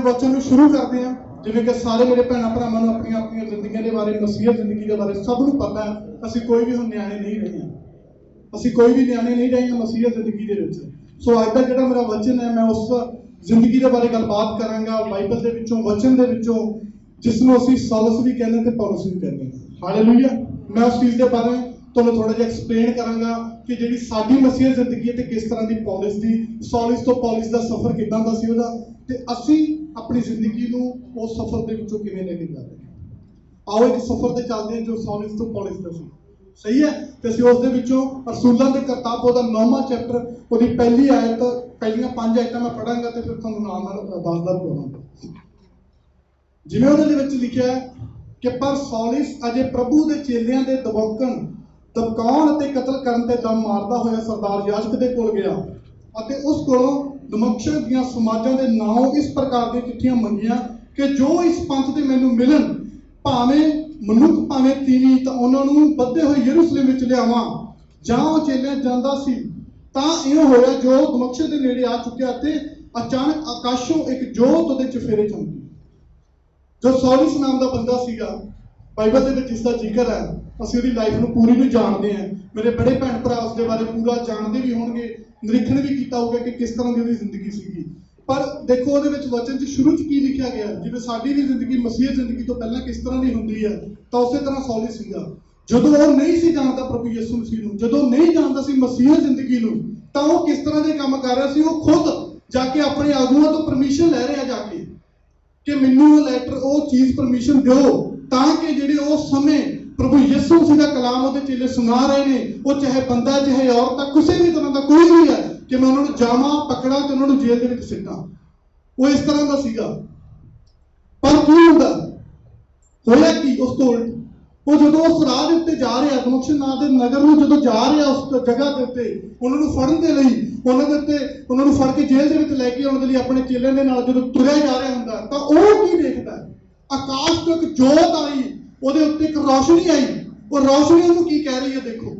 वचन में शुरू करते हैं। जिवें कि सारे मेरे भैन भरावां नूं अपनी अपनी जिंदगी के बारे, मसीह जिंदगी के बारे सब नूं पता है। असीं कोई भी हुण न्याणे नहीं रहे हैं, असीं कोई भी न्याणे नहीं रहे हैं मसीह जिंदगी दे विच। सो अज दा जिहड़ा मेरा वचन है, मैं उस जिंदगी के बारे गलबात करांगा बाइबल दे विचों, वचन दे विचों, जिसनूं असीं सौलस भी कहने ते पौलुस भी कहने। हालेलुया। मैं उस चीज़ के बारे तुहानूं थोड़ा जिहा एक्सप्लेन करांगा कि जिहड़ी साडी मसीह जिंदगी है ते किस तरह की पौलुस दी, सौलिस तो पौलुस दा सफर किदां दा सी ओहदा, ते असीं अपनी जिंदगी नूं उस सफर दे विचों किवें लैके जा रहे हैं। आओ एक सफर ते चलदे हैं जो सौलिस तो पौलुस दा सी। सही है। तो असीं उस दे विचों रसूलां दे किताब ओहदा 9वां चैप्टर ओहदी पहली आयत, पहलियां 5 आयतां मैं पढ़ांगा ते फिर तुहानूं नाल नाल दसदा जावांगा। जिवें ओहदे विच लिखिआ है कि पर सौलिस अजे प्रभु दे चेलियां दे दबकाउण अते कतल करन ते दम मारदा होया सरदार याजक दे कोल गया अते उस कोलों दमिश्क दीआं समाजां दे नाम इस प्रकार दी चिट्ठियां मंगियां कि जो इस पंथ दे मैनूं मिलन, भावें मनुख भावें तीवी, तां उहनां नूं बधे होए यरूशलेम विच लिआवां। जां ओह चेलियां जांदा सी तां इउं होया जो दमिश्क दे नेड़े आ चुकिया ते अचानक आकाशों एक जोत ओहदे चफेरे चमकी। जो सौलिस नाम का बंदा सीगा, बाइबल दे विच जिसका जिक्र है, असीं उहदी लाइफ नूं पूरी नूं जानदे हैं। मेरे बड़े भैन भरा उसके बारे पूरा जानते भी होणगे, निरीखण भी किया होगा कि किस तरह की उहदी जिंदगी सीगी। पर देखो उहदे विच वचन च शुरू च की लिखिया गया, जिवें साडी भी जिंदगी मसीह जिंदगी तो पहलां किस तरह की हुंदी है, तां उसे तरह सौलिस सीगा। जदों ओह नहीं सी जानदा प्रभु यीशु मसीह नूं, जदों नहीं जानदा सी मसीह जिंदगी नूं, तां ओह किस तरह के काम कर रहा सी। ओह खुद जाके अपने आगुआं तो परमिशन लै रहा जाके कि मैनूं वो लैटर, वो चीज़ परमिशन दो, ताकि जिहड़े उस समय प्रभु यीशु मसीह का कलाम उहदे चेले सुना रहे हैं, वो चाहे बंदा चाहे औरत किसी भी तरह का कोई भी है, कि मैं उन्होंने जावां पकड़ा तो उन्होंने जेल दे विच सिट्टां। वो इस तरह का सीगा। पर की हुंदा होया कि उस तो उल्ट वो जदों उस राह दे उत्ते जा रहा, दमिश्क नाम दे नगर नूं जदों जा रहा, उस जगह के उत्ते उन्होंने फड़न दे लई, उन्होंने फड़ के जेल दे विच लैके आउण दे लई अपने चेलिਆਂ दे नाल जदों तुरिया जा रहा हुंदा, तां ओह की देखदा है, आकाश तो एक जोत आई, ਉਹਦੇ ਉੱਤੇ ਇੱਕ ਰੌਸ਼ਨੀ ਆਈ। ਉਹ ਰੌਸ਼ਨੀ ਉਹਨੂੰ ਕੀ ਕਹਿ ਰਹੀ ਹੈ, ਦੇਖੋ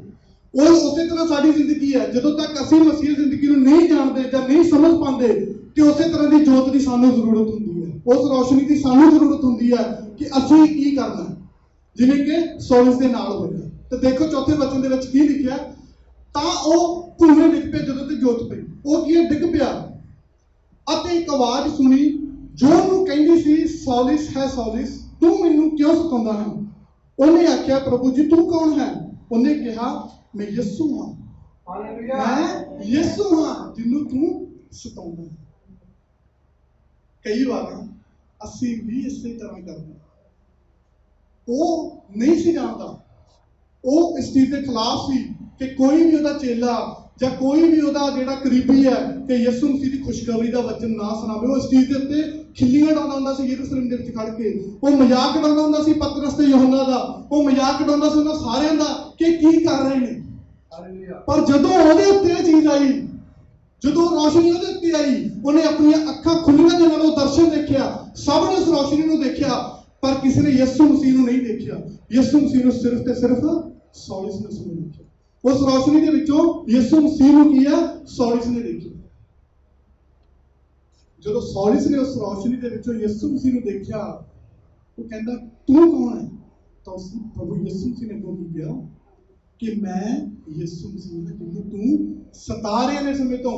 ਉਹ ਉਸੇ ਤਰ੍ਹਾਂ ਸਾਡੀ ਜ਼ਿੰਦਗੀ ਹੈ। ਜਦੋਂ ਤੱਕ ਅਸੀਂ ਮਸੀਹ ਜ਼ਿੰਦਗੀ ਨੂੰ ਨਹੀਂ ਜਾਣਦੇ ਜਾਂ ਨਹੀਂ ਸਮਝ ਪਾਉਂਦੇ ਕਿ ਉਸੇ ਤਰ੍ਹਾਂ ਦੀ ਜੋਤ ਦੀ ਸਾਨੂੰ ਜ਼ਰੂਰਤ ਹੁੰਦੀ ਹੈ, ਉਸ ਰੌਸ਼ਨੀ ਦੀ ਸਾਨੂੰ ਜ਼ਰੂਰਤ ਹੁੰਦੀ ਹੈ ਕਿ ਅਸੀਂ ਕੀ ਕਰਨਾ, ਜਿਵੇਂ ਕਿ ਸੌਲਿਸ ਦੇ ਨਾਲ ਹੋਇਆ। ਤੇ ਦੇਖੋ ਚੌਥੇ ਵਚਨ ਦੇ ਵਿੱਚ ਕੀ ਲਿਖਿਆ, ਤਾਂ ਉਹ ਭੂਮੇ ਡਿੱਗ ਪਿਆ ਜਦੋਂ ਤੇ ਜੋਤ ਪਈ। ਉਹ ਕੀ ਡਿੱਗ ਪਿਆ ਅਤੇ ਇੱਕ ਆਵਾਜ਼ ਸੁਣੀ ਜੋ ਉਹਨੂੰ ਕਹਿੰਦੀ ਸੀ, ਸੌਲਿਸ ਹੈ ਸੌਲਿਸ, तू मैनू क्यों सताउंदा है। उन्हें आख्या प्रभु जी तू कौन है। उन्हें कहा मैं यीशु हाँ, मैं यीशु हाँ जिन्हों तू सताउंदा है। कई बार असीं भी इसे तरह करते, वो नहीं सी जानता, वो इस चीज़ के खिलाफ सी कि कोई भी उहदा चेला ਜਾਂ कोई भी उहदा जिहड़ा करीबी है कि यीशु मसीह की खुशखबरी का वचन ना सुनावे। वो इस चीज़ के उत्ते खिल्लियां उड़ाउंदा हुंदा सी यरूशलेम दे विच खड़ के, वो मजाक उड़ाउंदा हुंदा सी पतरस ते यूहन्ना दा, वो मजाक उड़ाउंदा सी उन्हां सारियां दा कि की कर रहे ने। पर जदों उहदे उत्ते इह चीज़ आई, जदों रोशनी उहदे उत्ते आई, उहने अपनी अखां खुल्लियां दे नाल वो दर्शन देखिया। सब ने उस रोशनी नूं देखिया, पर किसी ने यीशु मसीह नूं नहीं देखिया। यीशु मसीह नूं सिर्फ ते सिर्फ सौलिस ने देखिया। उस रोशनी के विचों यीशु मसीह नूं की है, सौलिस ने देखी। जदों सौलिस ने उस रोशनी के विचों यीशु मसीह नूं देखिया, वो कहता तू कौन है। तो उस प्रभु यीशु मसीह ने बोल दिया कि मैं यीशु मसीह हां जिन्हों तू सता रहे ने समय तो,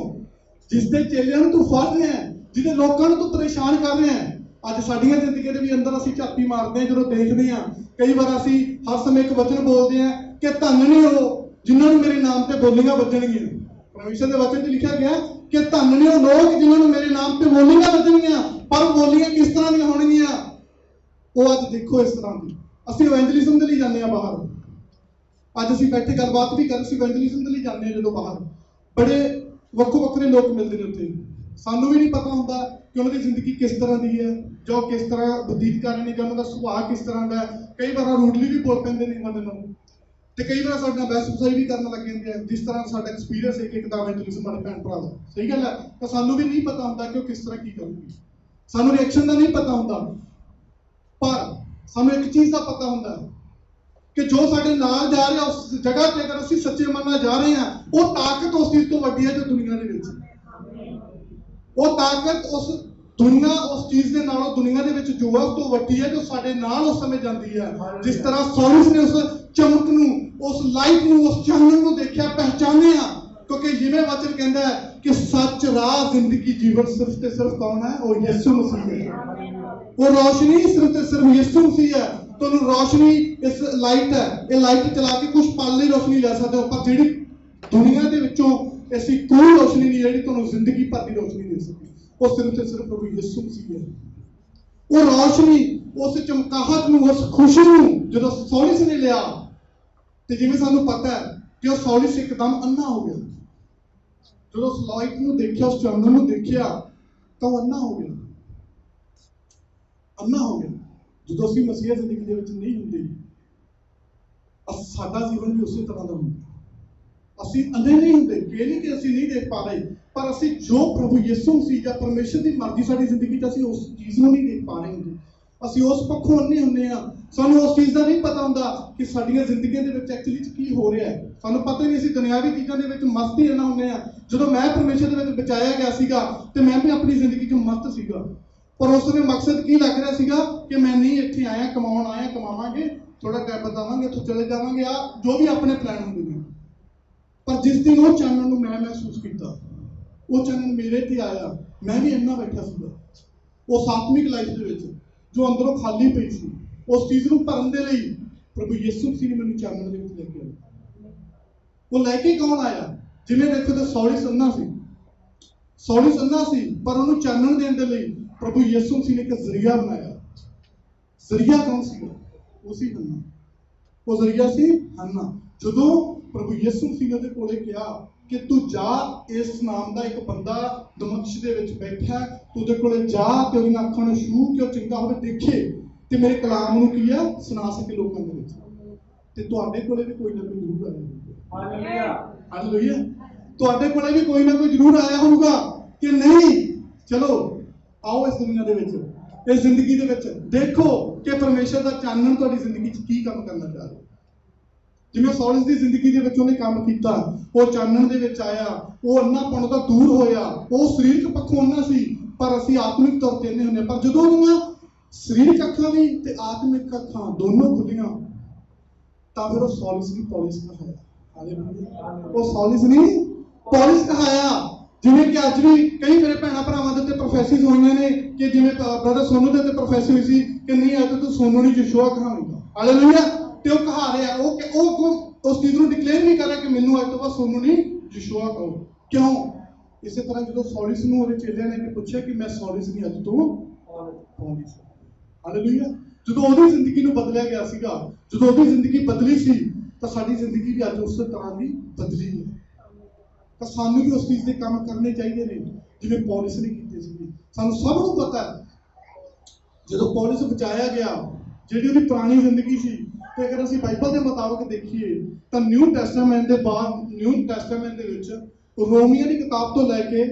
जिसके चेलियां नूं तू फड़ रहे हैं, जिहदे लोकां नूं तू परेशान कर रहे हैं। अज साडियां जिंदगी दे भी अंदर असीं झाती मारदे हां, जदों देखदे हां, कई बार असीं हर समय एक वचन बोलदे हां कि धन ने हो जिन्होंने मेरे नाम से बोलियां बजणगियां। परमेश्वर के वचन लिखा गया कि धन ने वो लोग जिन्होंने मेरे नाम से बोलियां बजणगियां। पर बोलियां किस तरह दी होणगियां, वो अज देखो इस तरह की। असीं इवेंजलिज्म के लिए जाने बाहर, अज असीं बैठे गलबात भी कर, इवेंजलिज्म के लिए जाने जो बाहर बड़े ਵੱਖੋ ਵੱਖਰੇ लोग मिलते हैं उत्थे। सानू भी नहीं पता होंदा कि उन्होंने जिंदगी किस तरह की है, जो किस तरह बतीत कर रहे हैं, जो उनका सुभाव किस तरह का है। कई बार रूडली भी बोल पैंदे ने उन्होंने नाल, तो कई बार साडे नाल बहस-बसाई भी करन लग जांदे हैं, जिस तरह साडा एक्सपीरियंस है कि किताब इवेंजलिज्म वाले भैन भरा दा। सही गल है। तो सानू भी नहीं पता होंदा कि वो किस तरह की करूगी, सानू रिएक्शन का नहीं पता होंदा। पर सानू एक चीज़ का पता होंदा कि जो साडे नाल जा रहा उस जगह पे अगर असीं सच्चे मन नाल जा रहे हैं, वो ताकत उस चीज़ तो वड्डी है जो दुनिया दे विच, वो ताकत उस दुनिया उस चीज के नालों दुनिया दे विच जो है उस तो वड्डी है जो साडे नाल उस समय जाती है। जिस तरह सौलिस ने उस चमक नूं, उस लाइट नूं, उस चानण नूं देखिया, पहचानिया, क्योंकि जिवें वचन कहता है कि सच, राह, जिंदगी, जीवन सिर्फ ते सिर्फ कौन है? वो यीशु मसीह है। वो रोशनी सिर्फ ते सिर्फ यीशु मसीह है। तो रोशनी इस लाइट है, ये लाइट चला के कुछ पल ही रोशनी ले सकते हो, पर जिहड़ी दुनिया दे विचों ऐसी कोई रोशनी नहीं जिहड़ी तुहानूं जिंदगी भर की रोशनी दे सके। वो सिर्फ ते सिर्फ प्रभु यीशु मसीह है। वो रोशनी, उस चमकाहट नूं, उस खुशी नूं जदों सौलिस ने लिया, ते जिवें सानूं पता है कि वो सौलिस एकदम अन्ना हो गया। जदों उस लाइट नूं देखिया, उस चानण नूं देखिया, तो वो अन्ना हो गया, अन्ना हो गया। जदों असीं मसीह जिंदगी दे विच नहीं हुंदे, साडा जीवन भी उसी तरह का हुंदा। असीं अंधे नहीं हुंदे, ये नहीं कि असीं नहीं देख पा रहे, पर असीं जो प्रभु यीशु मसीह या परमेश्वर की मर्जी साडी जिंदगी च असीं उस चीज़ नूं नहीं देख पा रहे हुंदे। असीं उस पक्षों अन्ने हुंदे आ। सानूं उस चीज़ का नहीं पता हुंदा कि साडीआं जिंदगियां दे विच एक्चुअली की हो रहा है। सानूं पता ही नहीं, असीं दुनियावी चीज़ां दे विच मस्त ही रहना हुंदे आ। जदों मैं परमेश्वर दे विच बचाया गया सीगा ते मैं भी अपनी जिंदगी च मस्त सीगा, पर उस समय मकसद की लग रहा सीगा कि मैं नहीं इत्थे आया कमाउण आया, कमावांगे, थोड़ा टाइम बतावांगे, इत्थों चले जावांगे, आ जो भी अपने प्लान हुंदे ने। पर जिस दिन वो चानण नूं मैं महसूस किया, वो चानण मेरे ते आया, मैं भी अन्ना बैठा सीगा उस आत्मिक लाइफ दे विच जो अंदरों खाली पई सी। उस चीज़ नूं भरन दे लई प्रभु यीशु मसीह ने मैनूं चानण दे विच लैके आया। वो लैके कौन आया? जिवें देखो तो सौलिस अन्ना सी, सौलिस अन्ना सी, पर उहनूं चानण देण दे लई प्रभु यीशु मसीह ने एक जरिया बनाया। जरिया कौन सीगा? वो सी हन्ना। वो जरिया सी हन्ना। जदों प्रभु यीशु मसीह ने उहदे कोले कहा कि तू जा, इस नाम का एक बंदा दमिश्क दे विच बैठा, तू उहदे कोले जा ते उहदीआं अखां नूं छू के वो चंगा होवे देखे ते मेरे कलाम नूं की है सुना सके लोकां दे विच। ते तुहाडे कोले भी कोई ना कोई जरूर आया। Hallelujah, hallelujah. तुहाडे कोले भी कोई ना कोई जरूर आया होगा कि नहीं, चलो आओ इस दुनिया दे विच, इस जिंदगी दे विच देखो कि परमेश्वर दा चानण तुहाडी जिंदगी च की काम करना चाह रहा। जिवें सौलिस की जिंदगी दे विच उहने काम कीता, वो चानण दे विच आया, वो अन्नापण तो दूर होया। वो सरीरक पक्षों अन्ना सी, पर असीं आत्मिक तौर ते अन्ने हुंदे। पर जदों उहदियां सरीरक अखां भी ते आत्मिक अखां दोनों खुलियां, तां फिर वो सौलिस नहीं पौलिस कहाया। हालेलुया। वो सौलिस नहीं पौलिस कहाया। जिवें कि अज भी कई मेरे भैणां भरावां दे उत्ते प्रोफैसिस होईयां ने कि जिवें ब्रदर सोनू दे उत्ते प्रोफैसी हुई सी कि नहीं अज तू सोनू नहीं यीशुआ कहावेगा। हालेलुया। ते वो कहा रहा, वो उस चीज़ को डिक्लेयर नहीं कर रहा कि मैनू अज तो बाद सोनू नहीं यीशुआ कहो। क्यों? इस तरह जो सौलिस नूं उहदे चेलियां ने पूछा कि मैं सौलिस नहीं अज तो पौलिस। हालेलुया। जो उहदी जिंदगी नूं बदलिया गया सीगा, जो उहदी जिंदगी बदली सी, तो साडी जिंदगी भी अज उस तरह की बदली है। तो सानू भी उस चीज़ के काम करने चाहिए ने जिवें पौलिस ने कीते सी। सानू सब नूं पता है जो पौलिस बचाया गया, जिहड़ी उहदी पुरानी जिंदगी सी, तो अगर असीं बाइबल के मुताबिक देखिए तो न्यू टैस्टामेंट के बाद, न्यू टैस्टामेंट के विच रोमियो की किताब तो लैके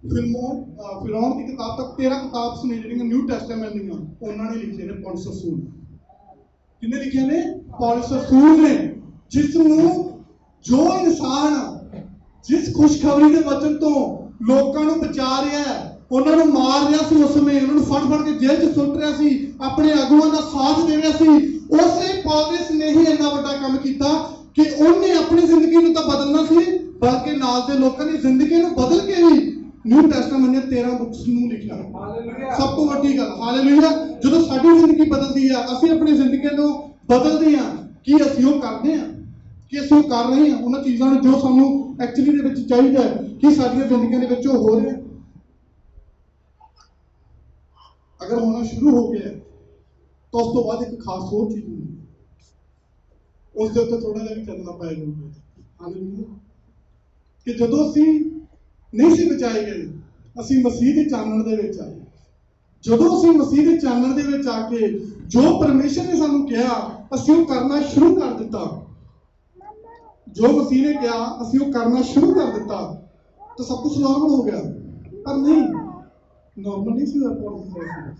फिलौन की किताब तक 13 किताब ने जिहड़ियां न्यू टैस्टामेंट दीआं उन्होंने लिखे ने पौलुस रसूल। किन्ने लिखे ने? पौलुस रसूल ने। जिसनूं जो इंसान जिस खुशखबरी के वचन तो लोकां नूं बचा रहा है, उन्होंने मार रहा सी, उस समय उन्होंने फड़ के जेल च सुट रहा सी, अपने अगुआं का साथ दे रहा सी, उसे पौलुस ने ही इन्ना बड़ा काम किया कि उन्हें अपनी जिंदगी नूं तां बदलना सी, बल्कि नाल दे लोकां दी जिंदगी नूं बदल के भी न्यू टैस्टामेंट ने 13 बुक्स नूं लिखिया। सब तो वड्डी गल। हालेलुया। जदों साडी जिंदगी बदलदी है, असीं अपनी जिंदगी नूं बदलदे हां, कि असीं ओह करदे हां, कि असीं ओह कर रहे हां उन्हां चीज़ां नूं जो सानूं एक्चुअली दे विच चाहीदा है कि साडीआं जिंदगियां दे विच हो रहा है। अगर होना शुरू हो गया तो उस तो बाद एक खास होर चीज़ होगी, उसके उत्ते थोड़ा जिहा भी चलना पाएगा। हालेलुया। कि जदों असीं नहीं सी बचाए गए, असीं मसीह के चानण दे विच आए। जदों असीं मसीह के चानण दे विच आके जो परमेश्वर ने सानूं कहा असीं ओह करना शुरू कर दिता, जो मसीह ने कहा असीं ओह करना शुरू कर दिता, तो सब कुछ नॉर्मल हो गया। पर नहीं, नॉर्मल नहीं सी होया।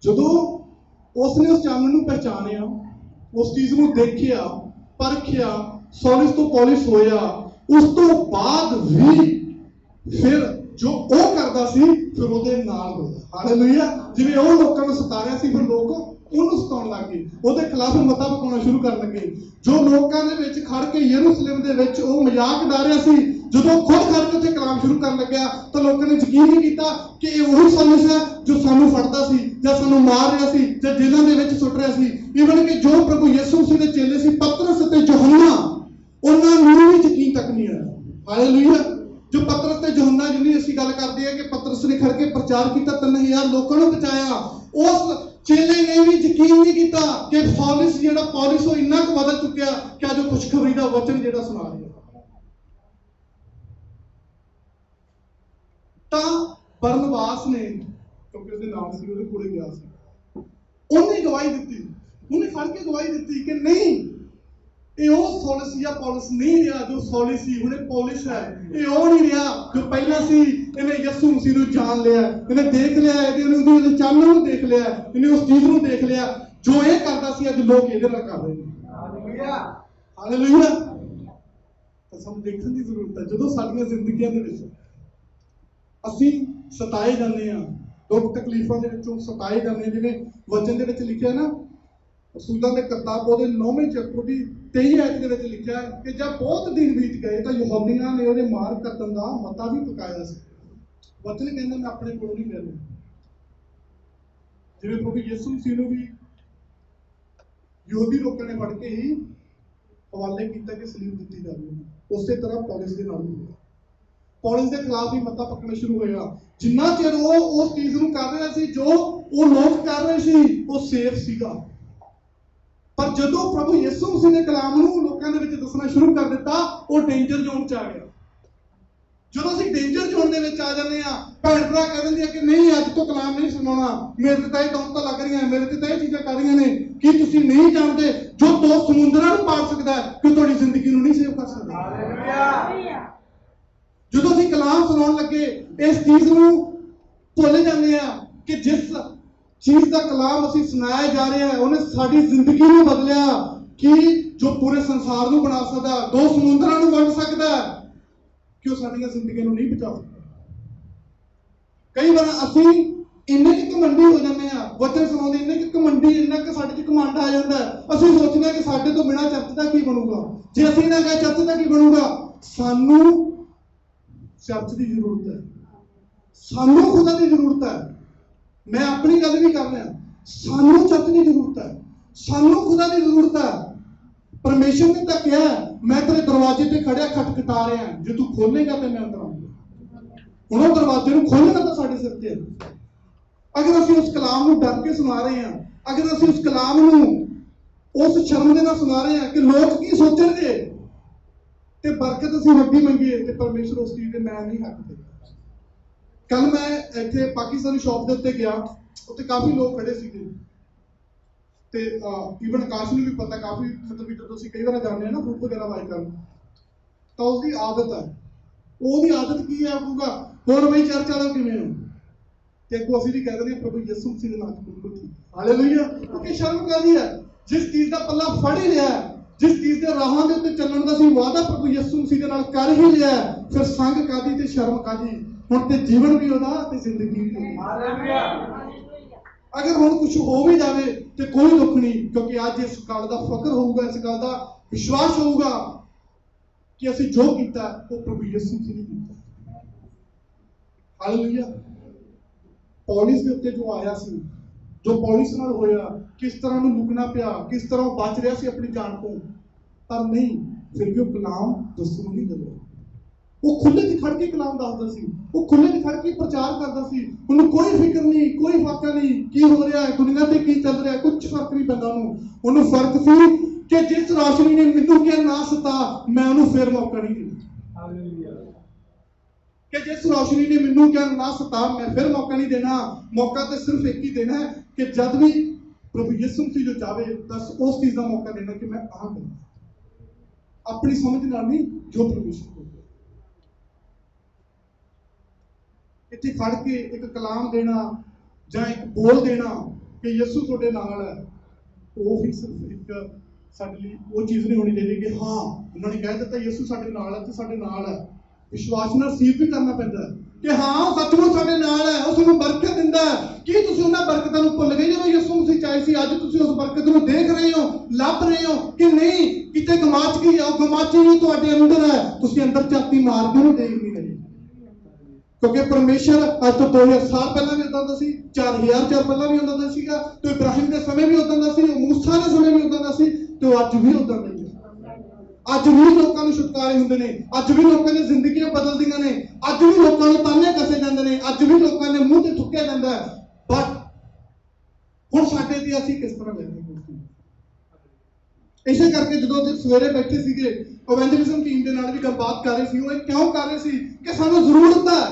जदों उसने उस चानण नूं पहचानिया, उस चीज़ नूं देखिया, परखिया, सौलिस तो पौलिस होया, उस तो बाद भी फिर जो वो करता सी फिर ਉਹਦੇ ਨਾਲ ਹੋਇਆ। ਹਾਲੇਲੂਇਆ। ਜਿਵੇਂ ਉਹ ਲੋਕਾਂ ਨੂੰ ਸਤਾ ਰਿਹਾ ਸੀ ਫਿਰ ਲੋਕ ਉਹਨੂੰ ਸਤਾਉਣ ਲੱਗ ਗਏ, ਉਹਦੇ ਖਿਲਾਫ ਮਤਾ ਪਕਾਉਣਾ ਸ਼ੁਰੂ ਕਰਨ ਲੱਗੇ। ਜੋ ਲੋਕਾਂ ਦੇ ਵਿੱਚ ਖੜ ਕੇ ਯਰੂਸ਼ਲਮ ਦੇ ਵਿੱਚ ਉਹ ਮਜ਼ਾਕ ਉਡਾ ਰਿਹਾ ਸੀ, ਜਦੋਂ ਖੁਦ ਖੜ ਕੇ ਉੱਥੇ ਕਲਾਮ ਸ਼ੁਰੂ ਕਰਨ ਲੱਗਿਆ ਤਾਂ ਲੋਕਾਂ ਨੇ ਯਕੀਨ ਨਹੀਂ ਕੀਤਾ ਕਿ ਇਹ ਉਹੀ ਸਾਲਿਸ ਹੈ ਜੋ ਸਾਨੂੰ ਫੜਦਾ ਸੀ ਜਾਂ ਸਾਨੂੰ ਮਾਰ ਰਿਹਾ ਸੀ ਜਾਂ ਜੇਲ੍ਹਾਂ ਦੇ ਵਿੱਚ ਸੁੱਟ ਰਿਹਾ ਸੀ। ਈਵਨ ਕਿ ਜੋ ਪ੍ਰਭੂ ਯਿਸੂ ਮਸੀਹ ਦੇ ਚੇਲੇ ਸੀ ਪਤਰਸ ਅਤੇ ਯਹੋਨਾ, ਉਹਨਾਂ ਨੂੰ ਵੀ ਯਕੀਨ ਤੱਕ ਨਹੀਂ ਆਇਆ। ਹਾਲੇਲੂਇਆ। जो पतरस ते यूहन्ना जिन्नी असीं गल करदे हैं कि पतरस ने खड़ के प्रचार किया, 3000 लोगों को बचाया, उस चेले ने भी यकीन नहीं किया कि पौलुस जिहड़ा पौलुस वो इन्ना क बदल चुकिया कि अज खुशखबरी दा वचन जिहड़ा सुना रहा। तां बरनबास ने, क्योंकि उसदे नाम सी, ਉਹਦੇ ਕੋਲੇ ਗਿਆ ਸੀ, ਉਹਨੇ गवाही ਦਿੱਤੀ, ਉਹਨੇ खड़ के गवाही ਦਿੱਤੀ कि नहीं ਇਹ ਉਹ ਸੌਲਿਸ ਜਾਂ ਪੌਲਸ ਨਹੀਂ ਰਿਹਾ ਜੋ ਸੌਲਿਸ ਸੀ, ਹੁਣ ਇਹ ਪੌਲਸ ਹੈ। ਇਹ ਉਹ ਨਹੀਂ ਰਿਹਾ ਜੋ ਪਹਿਲਾਂ ਸੀ। ਇਹਨੇ ਯਿਸੂ ਮਸੀਹ ਨੂੰ ਜਾਣ ਲਿਆ, ਇਹਨੇ ਦੇਖ ਲਿਆ, ਇਹਨੇ ਉਹਦੇ ਚਾਨਣ ਨੂੰ ਦੇਖ ਲਿਆ, ਇਹਨੇ ਉਸ ਚੀਜ਼ ਨੂੰ ਦੇਖ ਲਿਆ ਜੋ ਇਹ ਕਰਦਾ ਸੀ, ਅੱਜ ਲੋਕ ਇਹਦੇ ਨਾਲ ਕਰ ਰਹੇ ਨੇ। Hallelujah, hallelujah. ਤਾਂ ਸਾਨੂੰ ਦੇਖਣ ਦੀ ਜ਼ਰੂਰਤ ਹੈ ਜਦੋਂ ਸਾਡੀਆਂ ਜ਼ਿੰਦਗੀਆਂ ਦੇ ਵਿੱਚ ਅਸੀਂ ਸਤਾਏ ਜਾਂਦੇ ਹਾਂ, ਦੁੱਖ ਤਕਲੀਫਾਂ ਦੇ ਵਿੱਚੋਂ ਸਤਾਏ ਜਾਂਦੇ ਹਾਂ। ਜਿਵੇਂ ਵਚਨ ਦੇ ਵਿੱਚ ਲਿਖਿਆ ਨਾ, ਰਸੂਲਾਂ ਦੇ ਕਿਤਾਬ ਉਹਦੇ 9ਵੇਂ ਚੈਪਟਰ ਦੀ 23 ਆਇਤ ਦੇ ਵਿੱਚ ਲਿਖਿਆ ਕਿ ਜਦ ਬਹੁਤ ਦਿਨ ਬੀਤ ਗਏ ਤਾਂ ਯਹੂਦੀਆਂ ਨੇ ਉਹਦੇ ਮਾਰ ਕੱਟਣ ਦਾ ਮਤਾ ਵੀ ਪਕਾਇਆ ਸੀ। ਵਚਨ ਕਹਿੰਦਾ ਮੈਂ ਆਪਣੇ ਕੋਲੋਂ ਨਹੀਂ ਲੈਣਾ। ਜਿਵੇਂ ਪ੍ਰਭੂ ਯਿਸੂ ਮਸੀਹ ਨੂੰ ਵੀ ਯਹੂਦੀ ਲੋਕਾਂ ਨੇ ਫੜ ਕੇ ਹੀ ਹਵਾਲੇ ਕੀਤਾ ਕਿ ਸਲੀਬ ਦਿੱਤੀ ਜਾਵੇ, ਉਸੇ ਤਰ੍ਹਾਂ ਪੌਲੁਸ ਦੇ ਨਾਲ ਵੀ ਹੋਇਆ। ਪੌਲੁਸ ਦੇ ਖਿਲਾਫ ਵੀ ਮਤਾ ਪਕਣਾ ਸ਼ੁਰੂ ਹੋਇਆ। ਜਿੰਨਾ ਚਿਰ ਉਹ ਉਸ ਚੀਜ਼ ਨੂੰ ਕਰ ਰਿਹਾ ਸੀ ਜੋ ਉਹ ਲੋਕ ਕਰ ਰਹੇ ਸੀ, ਉਹ ਸੇਫ ਸੀਗਾ। ਪਰ ਜਦੋਂ ਪ੍ਰਭੂ ਯਿਸੂ ਮਸੀਹ ਨੇ ਕਲਾਮ ਨੂੰ ਲੋਕਾਂ ਦੇ ਵਿੱਚ ਦੱਸਣਾ ਸ਼ੁਰੂ ਕਰ ਦਿੱਤਾ, ਉਹ ਡੇਂਜਰ ਜ਼ੋਨ 'ਚ ਆ ਗਿਆ। ਜਦੋਂ ਅਸੀਂ ਡੇਂਜਰ ਜ਼ੋਨ ਦੇ ਵਿੱਚ ਆ ਜਾਂਦੇ ਆ, ਭੈਣ ਭਰਾ ਕਹਿ ਦਿੰਦੇ ਆ ਕਿ ਨਹੀਂ ਅੱਜ ਤੋਂ ਕਲਾਮ ਨਹੀਂ ਸੁਣਾਉਣਾ, ਮੇਰੇ ਤੇ ਤਾਂ ਇਹ ਦੌਲਤਾਂ ਲੱਗ ਰਹੀਆਂ, ਮੇਰੇ ਤੇ ਤਾਂ ਇਹ ਚੀਜ਼ਾਂ ਕਰ ਰਹੀਆਂ ਨੇ। ਕੀ ਤੁਸੀਂ ਨਹੀਂ ਜਾਣਦੇ ਜੋ ਦੋ ਸਮੁੰਦਰਾਂ ਨੂੰ ਪਾਰ ਸਕਦਾ ਹੈ ਕਿ ਤੁਹਾਡੀ ਜ਼ਿੰਦਗੀ ਨੂੰ ਨਹੀਂ ਸੇਵ ਕਰ ਸਕਦਾ? ਹਾਲੇਲੂਇਆ। ਜਦੋਂ ਅਸੀਂ ਕਲਾਮ ਸੁਣਾਉਣ ਲੱਗੇ ਇਸ ਚੀਜ਼ ਨੂੰ ਭੁੱਲ ਜਾਂਦੇ ਆ ਕਿ ਜਿਸ ਚੀਜ਼ ਦਾ ਕਲਾਮ ਅਸੀਂ ਸੁਣਾਇਆ ਜਾ ਰਿਹਾ ਹੈ ਉਹਨੇ ਸਾਡੀ ਜ਼ਿੰਦਗੀ ਨੂੰ ਬਦਲਿਆ, ਕਿ ਜੋ ਪੂਰੇ ਸੰਸਾਰ ਨੂੰ ਬਣਾ ਸਕਦਾ, ਦੋ ਸਮੁੰਦਰਾਂ ਨੂੰ ਵੰਡ ਸਕਦਾ, ਕਿ ਉਹ ਸਾਡੀਆਂ ਜ਼ਿੰਦਗੀਆਂ ਨੂੰ ਨਹੀਂ ਬਚਾ ਸਕਦਾ। ਕਈ ਵਾਰ ਅਸੀਂ ਇੰਨੇ ਕਿ ਘਮੰਡੀ ਹੋ ਜਾਂਦੇ ਆ, ਵਚਨ ਸੁਣਾਉਂਦੇ ਇੰਨੇ ਕਿ ਘਮੰਡੀ, ਇੰਨਾ ਕਿ ਸਾਡੇ 'ਚ ਘਮੰਡ ਆ ਜਾਂਦਾ, ਅਸੀਂ ਸੋਚਦੇ ਹਾਂ ਕਿ ਸਾਡੇ ਤੋਂ ਬਿਨਾਂ ਚਰਚ ਦਾ ਕੀ ਬਣੂਗਾ, ਜੇ ਅਸੀਂ ਨਾ ਗਏ ਚਰਚ ਦਾ ਕੀ ਬਣੂਗਾ। ਸਾਨੂੰ ਚਰਚ ਦੀ ਜ਼ਰੂਰਤ ਹੈ, ਸਾਨੂੰ ਖੁਦਾ ਦੀ ਜ਼ਰੂਰਤ ਹੈ। मैं अपनी गल भी कर रहा, सानू चर्च की जरूरत है, सानू खुदा की जरूरत है। परमेश्वर ने तो कहा मैं तेरे दरवाजे ते खड़िया खटखटा रहा, जो तू खोलेगा तो मैं अंदर आऊंगा। हुण उह दरवाजे नूं खोलना तो साडे सिर ते है। अगर असीं उस कलाम नूं डर के सुना रहे हैं, अगर असीं उस कलाम नूं उस शर्म दे नाल सुना रहे हैं कि लोग की सोचणगे ते बरकत असीं वड्डी मंगीए ते परमेश्वर उस चीज़ दे मैं नहीं हक दे। कल मैं इत्थे पाकिस्तानी शॉप के उत्ते गया, उत्ते काफ़ी लोग खड़े सीगे ते ईवन आकाश नूं भी पता, काफ़ी मतलब कि जो कई बार जाते हैं ना फ्रूट वगैरह बाई करन, तो उसकी आदत है। ਉਹਦੀ आदत की है आखूगा होर बई चर्च वाला किवें हो, ते अगों असीं भी कह दिंदे प्रभु यीशु मसीह दे नाम बिल्कुल ठीक। हालेलुया। क्योंकि शर्म काहदी है, जिस चीज़ का पल्ला फड़ ही लिया, जिस चीज़ के राहां दे उत्ते चलण दा असीं वादा प्रभु यीशु मसीह दे नाल कर ही लिया, फिर संग काहदी ते शर्म काहदी। ਹੁਣ ਤੇ ਜੀਵਨ ਵੀ ਉਹਦਾ ਤੇ ਜ਼ਿੰਦਗੀ ਵੀ। ਹਾਲੇਲੂਇਆ। ਅਗਰ ਹੁਣ ਕੁਝ ਹੋ ਵੀ ਜਾਵੇ ਤੇ ਕੋਈ ਦੁੱਖ ਨਹੀਂ, ਕਿਉਂਕਿ ਅੱਜ ਇਸ ਗੱਲ ਦਾ ਫਕਰ ਹੋਊਗਾ, ਇਸ ਗੱਲ ਦਾ ਵਿਸ਼ਵਾਸ ਹੋਊਗਾ ਕਿ ਅਸੀਂ ਜੋ ਕੀਤਾ ਉਹ ਪ੍ਰਭੂ ਯਿਸੂ ਮਸੀਹ ਨੇ ਕੀਤਾ। ਹਾਲੇਲੂਇਆ। ਪੌਲੁਸ ਦੇ ਉੱਤੇ ਜੋ ਆਇਆ ਸੀ, ਜੋ ਪੌਲੁਸ ਨਾਲ ਹੋਇਆ, ਕਿਸ ਤਰ੍ਹਾਂ ਨੂੰ ਲੁਕਣਾ ਪਿਆ, ਕਿਸ ਤਰ੍ਹਾਂ ਉਹ ਬਚ ਰਿਹਾ ਸੀ ਆਪਣੀ ਜਾਨ ਤੋਂ, ਪਰ ਨਹੀਂ, ਫਿਰ ਵੀ ਉਹ ਕਲਾਮ ਦੱਸਣ ਨਹੀਂ ਦਿੰਦਾ। वो खुले च खड़ के कलाम दसदा सी, वो खुले च खड़ के प्रचार करदा सी, उन्हें कोई फिक्र नहीं, कोई फाका नहीं की हो रहा है दुनिया ते की चल रहा है, कुछ फर्क नहीं पैंदा उन्हें फर्क सी कि जिस रोशनी ने मैनू क्या ना सता मैं उन्हें फिर मौका नहीं देना। हालेलुया। कि जिस रोशनी ने मैनू क्या ना सता मैं फिर मौका नहीं देना। मौका तो सिर्फ एक ही देना है कि जब भी प्रभु यीशु मसीह जो चाहे बस उस चीज़ का मौका देना कि मैं आ करूँ, अपनी समझ नाल नहीं, जो परमेश्वर को इत्थे खड़ के एक कलाम देना जां एक बोल देना कि यीशु तुहाडे नाल है, वो भी सिर्फ एक साडे लई वो चीज़ नहीं होनी चाहिए कि हाँ उन्होंने कह दिता यीशु साडे नाल है ते साडे नाल है, विश्वास नाल रिसीव भी करना पैंदा है कि हाँ सचमुच साडे नाल है, उस नूं बरकत दिंदा है। कि तुसीं उन्हां बरकतां नूं भुल गए जो यीशु मसीह चाहे सी? अज तुसीं उस बरकत नूं देख रहे हो, लभ रहे हो कि नहीं? किते गमाच गई है? गमाची नहीं तुहाडे अंदर है, तुसीं अंदर झाती मार के नहीं देख नहीं रहे। क्योंकि परमेश्वर अज तो 2000 साल पहला भी उदां दा सी, 4000 साल पहला भी उदां दा सीगा, तो इब्राहिम के समय भी उदां दा सी, मूसा के समय भी उदां दा सी, तो अज भी उदां दा ही है। अज भी लोगों को छुटकारे होंदे ने, अज भी लोगों की जिंदगियां बदलदियां ने, अज भी लोगों को ताने कसे जांदे ने, अज भी लोगों ने मुंह ते थुक्या जांदा है। बट हुण साडे ते असीं किस तरह लैंदे? इसे करके जो सवेरे बैठे सीगे इवेंजलिज्म टीम के नाल भी गलबात कर रहे सी, वो क्यों कर रहे सी कि सानू जरूरत है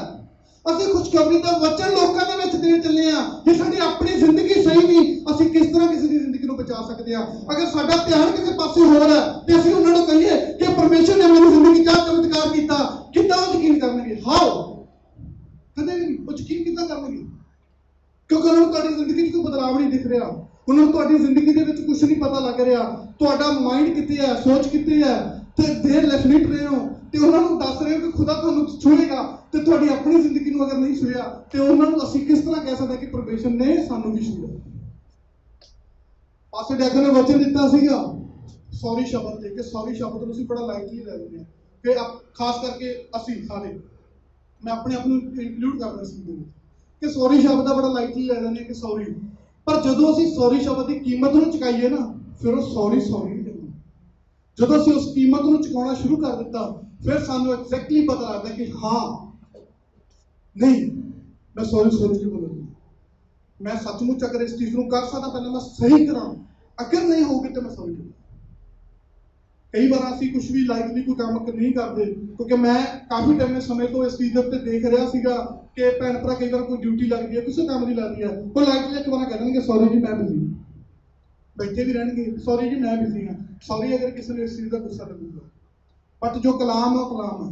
ਅਸੀਂ खुशखबरी का वचन लोगों के विच दे चले आ। जे साडी अपनी जिंदगी सही नहीं, ਅਸੀਂ किस तरह किसी की जिंदगी को बचा सकते हैं? अगर साडा ध्यान किसी पासे होर है तो ਅਸੀਂ ਉਹਨਾਂ ਨੂੰ कहिए कि परमेश्वर ने मेरी जिंदगी क्या चमत्कार किया, कितना यकीन करनगे? हाउ? कदे भी नहीं। वो यकीन कितना करनगे? क्योंकि उन्होंने ਤੁਹਾਡੀ ਜ਼ਿੰਦਗੀ 'ਚ ਕੋਈ ਬਦਲਾਅ नहीं दिख रहा, ਉਹਨਾਂ ਨੂੰ ਤੁਹਾਡੀ ਜ਼ਿੰਦਗੀ ਦੇ ਵਿੱਚ ਕੁਝ नहीं पता लग रहा, ਤੁਹਾਡਾ ਮਾਈਂਡ ਕਿੱਥੇ ਹੈ, ਸੋਚ ਕਿੱਥੇ ਹੈ, ਤੇ ਦੇਰ ਲਿਖ ਰਹੇ ਹੋ ਤੇ ਉਹਨਾਂ ਨੂੰ ਦੱਸ ਰਹੇ ਹੋ ਕਿ ਖੁਦਾ ਤੁਹਾਨੂੰ ਛੂਏਗਾ, ਤੇ ਤੁਹਾਡੀ ਆਪਣੀ ਜ਼ਿੰਦਗੀ ਨੂੰ ਅਗਰ ਨਹੀਂ ਛੂਇਆ ਤੇ ਉਹਨਾਂ ਨੂੰ ਅਸੀਂ ਕਿਸ ਤਰ੍ਹਾਂ ਕਹਿ ਸਕਦੇ ਕਿ ਪਰਮੇਸ਼ਰ ਨੇ ਸਾਨੂੰ ਵੀ ਛੂਇਆ? ਪਾਸਟਰ ਡੈਕਨ ਨੇ ਵਚਨ ਦਿੱਤਾ ਸੀਗਾ ਸੌਰੀ ਸ਼ਬਦ ਤੇ, ਕਿ ਸੌਰੀ ਸ਼ਬਦ ਨੂੰ ਅਸੀਂ ਬੜਾ ਲਾਈਟਲੀ ਲੈ ਲੈਂਦੇ ਹਾਂ, ਕਿ ਖਾਸ ਕਰਕੇ ਅਸੀਂ ਸਾਰੇ, ਮੈਂ ਆਪਣੇ ਆਪ ਨੂੰ ਇਨਕਲੂਡ ਕਰਦਾ ਸੀ ਇਹਦੇ ਵਿੱਚ, ਕਿ ਸੌਰੀ ਸ਼ਬਦ ਦਾ ਬੜਾ ਲਾਈਟਲੀ ਲੈ ਲੈਂਦੇ ਕਿ ਸੌਰੀ, ਪਰ ਜਦੋਂ ਅਸੀਂ ਸੌਰੀ ਸ਼ਬਦ ਦੀ ਕੀਮਤ ਨੂੰ ਚੁਕਾਈਏ ਨਾ, ਫਿਰ ਉਹ ਸੌਰੀ ਸੌਰੀ ਨਹੀਂ ਕਰਦੀ। ਜਦੋਂ ਅਸੀਂ ਉਸ ਕੀਮਤ ਨੂੰ ਚੁਕਾਉਣਾ ਸ਼ੁਰੂ ਕਰ ਦਿੱਤਾ, ਫਿਰ ਸਾਨੂੰ ਐਗਜ਼ੈਕਟਲੀ ਪਤਾ ਲੱਗਦਾ ਕਿ ਹਾਂ नहीं मैं सॉरी नहीं बोलूँगी, मैं सचमुच अगर इस चीज़ को कर सकता पहले मैं सही करा, अगर नहीं होगी तो मैं सॉरी करूँ। कई बार असीं कुछ भी लाइकली कोई काम नहीं करते, क्योंकि मैं काफ़ी टाइम में समय तो इस चीज़ पर देख रहा सीगा कि भैन भरा कई बार कोई ड्यूटी लगती है, किसी काम की लगती है, वो लाइकली एक बार कह देंगे सॉरी जी मैं बिजी, बैठे भी रहेंगे सॉरी जी मैं बिजी हाँ, सॉरी अगर किसी ने इस चीज़ का गुस्सा लगेगा। बट जो कलाम है वो कलाम है,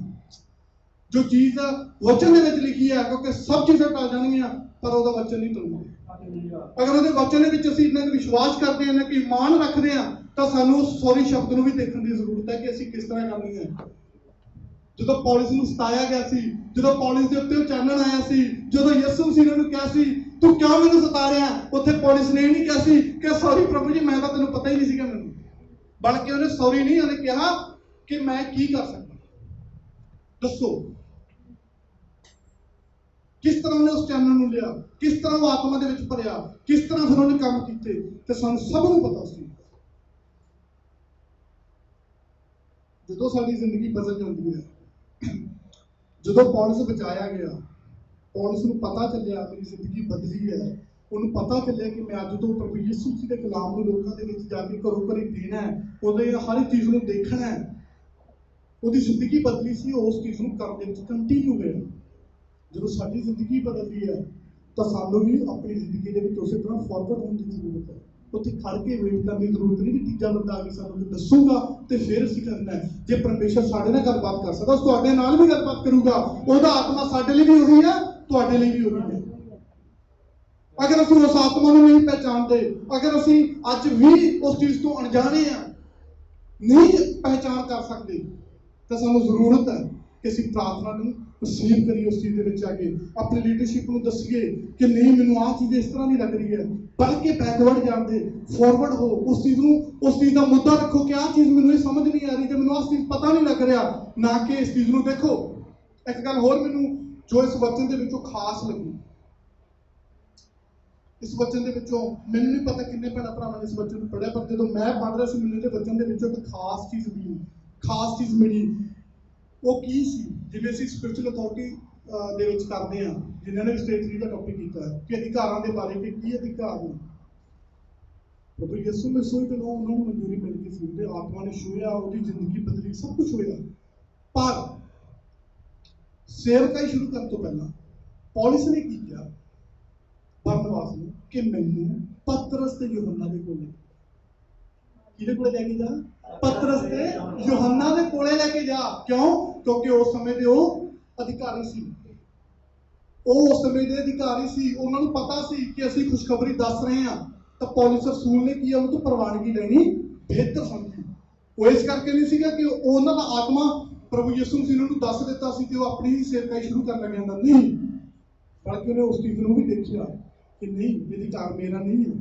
जो चीज़ वचन में लिखी है, क्योंकि सब चीज़ें टल जाएंगियां पर वो वचन नहीं टलना। अगर वो वचन इन्ना विश्वास करते हैं, कि ईमान रखते हैं, तो सानू सॉरी शब्द को भी देखने की जरूरत है कि असीं किस तरह करनी है। जो पौलुस नूं सताया गया सी, जो पौलुस के उत्ते चानण आया सी, जो यीशु मसीह ने कहा सी तू क्यों मैनूं सता रहा, उत्थे पौलुस ने नहीं कहा सी कि सॉरी प्रभु जी मैं तो तैनूं पता ही नहीं सीगा मैनूं, बल्कि उन्हें सॉरी नहीं, उन्हें कहा कि मैं की कर सकदा, दसो किस तरह उन्हें उस चैनल में लिया, किस तरह वो आत्मा के भरिया, किस तरह फिर उन्हें काम किए, तो सानू सब नूं पता सी। जो साडी जिंदगी बदल जाती है, जो पौलुस बचाया गया, पौलुस नूं पता चलिया मेरी जिंदगी बदली है, उन्हें पता चलिया कि मैं अज तो प्रभु यीशु मसीह के कलाम को लोगों के विच जाके घरों घरी देना है, उहदे हर एक चीज़ को देखना है, उहदी जिंदगी बदली सी, उस चीज़ को करने में कंटिन्यू गया। जो साडी जिंदगी बदलती है तो सानू भी अपनी जिंदगी के उस तरह फॉरवर्ड होने की जरूरत है, उत्थे खड़ के वेट करने की जरूरत नहीं कि तीजा बंदा आके सानू दसूगा तो फिर असीं करना है। जे परमेश्वर साडे नाल गलबात कर सकदा, तुहाडे नाल भी गलबात करूगा, उहदा आत्मा साडे लई भी उही है, तुहाडे लई भी उही है। अगर असीं उस आत्मा नूं नहीं पहचानते, अगर असीं अज भी उस चीज़ तो अनजाने हैं, नहीं पहचान कर सकते, तो सानू जरूरत है कि असीं प्रार्थना नूं रिसीव करिए, उस चीज़ के आके अपनी लीडरशिप को दसीए कि नहीं मैनूं आ चीज़ इस तरह नहीं लग रही है, बल्कि बैकवर्ड जाते फॉरवर्ड हो, उस चीज़ का मुद्दा रखो कि आ चीज़ मैनूं ये समझ नहीं आ रही, जो मैनूं आ चीज़ पता नहीं लग रहा, ना कि इस चीज़ को देखो। एक गल होर मैनूं जो इस वचन के विचों खास लगी, इस वचन के विचों मैनूं नहीं पता किन्ने भैणां भरावां ने इस वचन को पढ़िया, पर जो मैं पढ़ रहा सी मैनूं इस वचन के विचों एक खास चीज़ मिली। वो की सी जिवें असीं स्पिरिचुअल अथॉरिटी ਦੇ ਵਿੱਚ ਕਰਦੇ ਹਾਂ, ਜਿਨ੍ਹਾਂ ਨੇ ਸਟੇਜ 3 ਦਾ ਟੌਪਿਕ ਕੀਤਾ ਹੈ ਕਿ ਅਧਿਕਾਰਾਂ ਦੇ ਬਾਰੇ ਕਿ ਕੀ ਅਧਿਕਾਰ ਨੇ। ਪ੍ਰਭੂ ਯਿਸੂ ਮਸੀਹ ਦੇ ਨਾਮ ਉਹਨਾਂ ਨੂੰ ਮਨਜ਼ੂਰੀ ਮਿਲ ਗਈ ਸੀ, ਉਹਦੇ ਆਤਮਾ ਨੇ ਛੂਹਿਆ, ਉਹਦੀ ਜ਼ਿੰਦਗੀ ਬਦਲੀ, ਸਭ ਕੁਝ ਹੋਇਆ। ਪਰ ਸੇਵਕਾਈ ਸ਼ੁਰੂ ਕਰਨ ਤੋਂ ਪਹਿਲਾਂ ਪੌਲੁਸ ਨੇ ਕੀ ਕਿਹਾ ਬਰਨਬਾਸ ਨੂੰ ਕਿ ਮੈਨੂੰ ਪਤਰਸ ਤੇ ਯਹੋਨਾ ਦੇ ਕੋਲੇ, ਕਿਹਦੇ ਕੋਲੇ ਲੈ ਕੇ ਜਾ? ਪਤਰਸ ਤੇ ਯਹੋਨਾ ਦੇ ਕੋਲੇ ਲੈ ਕੇ ਜਾ। ਕਿਉਂ? ਕਿਉਂਕਿ ਉਸ ਸਮੇਂ ਦੇ ਉਹ अधिकारी सी, उस समय के अधिकारी सी, उन्होंने पता सी कि असीं खुशखबरी दस रहे हैं, तो पौलुस रसूल ने की उन्होंने तो प्रवानगी लेनी बेहतर समझी। वो इस करके नहीं सीगा कि उन्होंने आत्मा प्रभु यीशु मसीह ਨੂੰ ਦੱਸ ਦਿੱਤਾ ਸੀ ਤੇ ਉਹ ਆਪਣੀ ਹੀ ਸੇਵਕਾਈ ਸ਼ੁਰੂ ਕਰਨ ਲੱਗ ਜਾਂਦਾ ਨਹੀਂ, ਬਲਕਿ ਉਹਨੇ ਉਸ ਚੀਜ਼ ਨੂੰ ਵੀ ਦੇਖਿਆ ਕਿ ਨਹੀਂ, ਇਹਦੀ ਕਾਰ ਮੇਰਾ ਨਹੀਂ ਹੈ।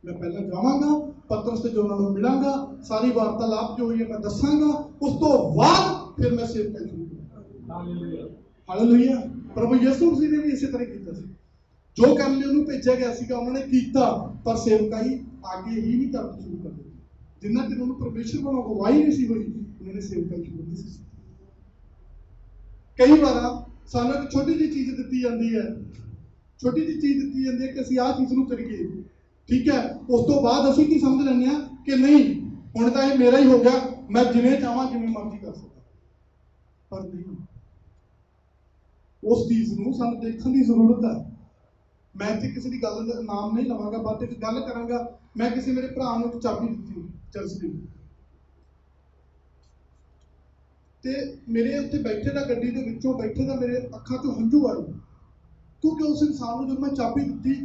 मैं पहले जावांगा, पतरस से जो उन्होंने मिलांगा, सारी वार्तालाप जो हुई है मैं दसांगा, उस तो बाद फिर मैं सेवकाई शुरू करूंगा। हालेलुया। प्रभु यीशु मसीह ने भी इसी तरह किया सी, जो करने उन्होंने भेजा गया सीगा उन्होंने कीता, पर सेवकाई आगे ही नहीं करनी शुरू कर दी। जिन्ना चਿਰ उन्होंने परमेश्वर को अगवाई नहीं सी हुई, उन्होंने सेवकाई शुरू नहीं सी। कई बार सानू एक छोटी जी चीज दी जाती है, छोटी जी चीज दी जाती है कि असं आ चीज नूं करिए, ठीक है, उस तो बाद असीं की समझ लैंदे आ कि नहीं हुण तां ये मेरा ही हो गया, मैं जिवें चाहां जिवें मर्जी कर सकदा, पर नहीं, उस चीज नूं सानूं देखण दी जरूरत है। मैं इत्थे किसी दी गल दा नाम नहीं लवांगा, बात एक गल करांगा। मैं किसी मेरे भरा नूं एक चाबी दित्ती चर्च दी, ते मेरे उत्थे बैठे दा गड्डी दे विचों बैठे दा मेरे अखां चों हंझू आए, क्योंकि उस इंसान नूं जदों मैं चाबी दित्ती,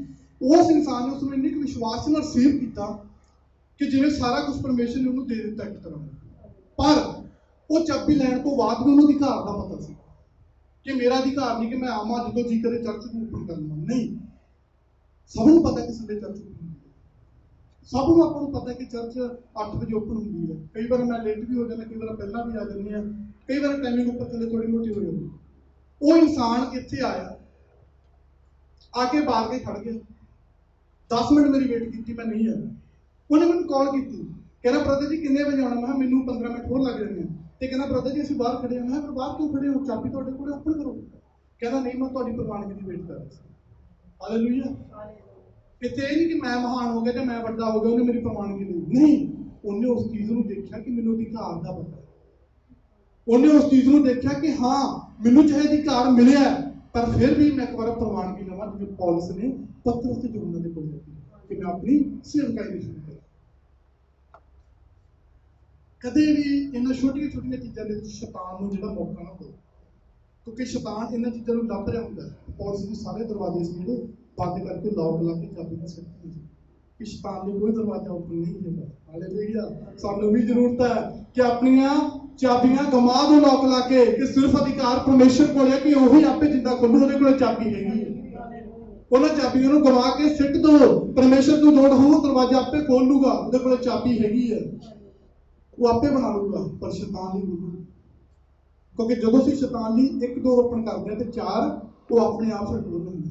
उस इंसान ने उसने इन्नी विश्वास नाल रिसीव किया कि जिवें सारा कुछ परमेश्वर ने उन्होंने दे दिता एक तरह। पर वो चाबी लैण तो बाद भी उन्होंने अधिकार का पता सी कि मेरा अधिकार नहीं कि मैं आवां जो जी करे चर्च को ओपन कर लवां, नहीं, सबनूं पता कि संडे चर्च ओपन होंदी है, सबनूं आपां नूं पता कि चर्च 8 बजे ओपन होंदी है। कई बार मैं लेट भी हो जाना, कई बार पहला भी आ जानी है, कई बार टाइमिंग उपर थले थोड़ी मोटी हो जाती। वो इंसान इत्थे आया, आके बाहर के खड़ गया, 10 मिनट मेरी वेट की, मैं नहीं आया। उन्हें मैंने कॉल की, कहना ब्रदर जी किन्ने बजे आना, मैं मैनू 15 मिनट होर लग जाने, तो कहना ब्रदर जी असं बाहर खड़े हैं। मैं बाहर क्यों खड़े हो, चाबी तुहाडे कोल ओपन करो। कहना नहीं, मैं तुहाडी प्रवानगी की वेट कर रहा सी। हालेलुया। इत्थे ये नहीं कि मैं महान हो गया, मैं वड्डा हो गया, उन्हें मेरी प्रवानगी नहीं, उन्हें उस चीज़ को देखा कि मैनू अधिकार का पता है, उन्हें उस चीज़ को देखा कि हाँ मैनू चाहे अधिकार मिले, पर फिर भी मैं एक बार प्रवानगी लवां, जिवें पौलुस ने पतरस ते यूहन्ना दे कोल कि मैं अपनी सेवकाई शुरू करूं। कदे भी इन्हां छोटिया छोटिया चीज़ों के शैतान को जिहड़ा मौका ना दो, क्योंकि शैतान इन्हां चीज़ों को लभ रहा हुंदा है। पौलुस के सारे दरवाजे जिहड़े बंद करके लॉक ला के चाबी ना सट्टी कि शैतान ने कोई दरवाजा ओपन नहीं होगा। हालेलुया। सानू भी जरूरत है कि अपनियां चाबियां गवा दो लॉक ला के, कि सिर्फ अधिकार परमेश्वर को है कि वही आपे जिंदा खोलू, उहदे कोल चाबी हैगी है। उन्होंने चाबियों को गवा के सिट दो, परमेश्वर को जोड़ हो, दरवाजा आपे खोल लूगा, उहदे कोल चाबी हैगी है, वो आपे बना लूगा, पर शैतान नहीं बोलूगा। क्योंकि जब असीं शैतान नहीं 1-2 ओपन करते हैं तो 4 वो अपने आप से खोल लेंगे,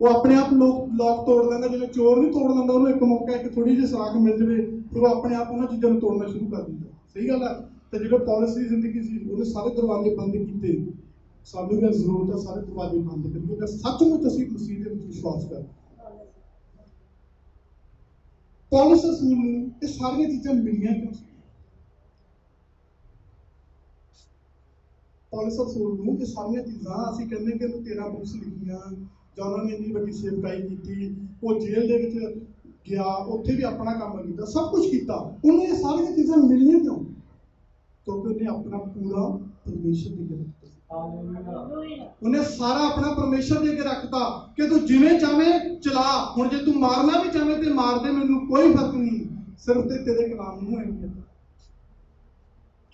वो अपने आप लॉक तोड़ लेंगे। जिवें चोर नहीं तोड़ लेंदा, उन्हें एक मौका एक थोड़ी जी सराख मिल जाए, फिर वो अपने आप उन्होंने चीज़ों को तोड़ना शुरू कर दिंदा। सही गल है। तो जो पौलुस की जिंदगी सी, उन्हें सारे दरवाजे बंद किए। सानू भी जरूरत है सारे दरवाजे बंद करिए, अगर सचमुच असीं मसीह दे विच विश्वास करते। पौलुस रसूल नूं ये सारियां चीज़ां मिलियां क्यों सी? पौलुस रसूल नूं ये सारियां चीज़ां असीं कहने कि 13 बुक्स लिखियां, जां उन्होंने इन्नी बड़ी सेवकाई की, वो जेल दे विच गया, उत्थे भी अपना काम किया, सब कुछ किया, उन्हें ये सारियां चीज़ां मिलियां क्यों? क्योंकि उन्हें अपना पूरा परमेश्वर दे के उन्हें सारा अपना परमेश्वर दे के रखता कि तू जिवें चाहें चला, हुण जे तू मारना भी चाहे तो मार दे, मैनूं कोई फर्क नहीं, सिर्फ ते तेरे कलाम नूं अहमियत।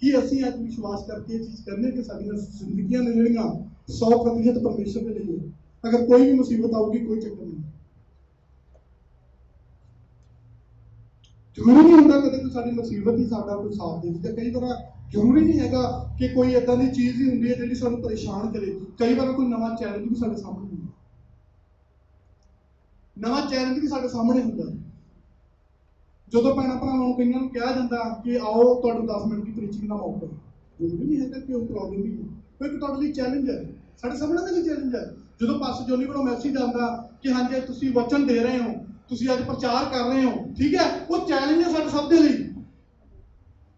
कि असीं अज विश्वास करके ये चीज़ करने कि साडियां जिंदगियां ने जिहड़ियां 100% परमेश्वर दे लिए, अगर कोई भी मुसीबत आऊगी कोई चक्कर नहीं। जरूरी नहीं होंदा कदे कोई साडी मुसीबत ही साडा कोई साथ दे, कई बार जरूरी नहीं है कि कोई इदां दी चीज़ ही होंदी है जिहड़ी सानूं परेशान करे। कई बार कोई नवां चैलेंज भी साडे सामने हुंदा, नवां चैलेंज भी साडे सामने हुंदा। जदों भैणां भरावां नूं कईयां नूं कहा जांदा कि आओ तुहानूं 10 मिनट की प्रीचिंग दा मौका, जरूरी नहीं है कि वो प्रॉब्लम ही है, कोई तुहाडे लई चैलेंज है, साडे सामने दे लई चैलेंज है। जदों पास्टर जोनी कोलों मैसेज आंदा कि हाँ जी तुसीं वचन दे रहे हो, तुसीं अज प्रचार कर रहे हो, ठीक है, वो चैलेंज है साडे सब दे लई,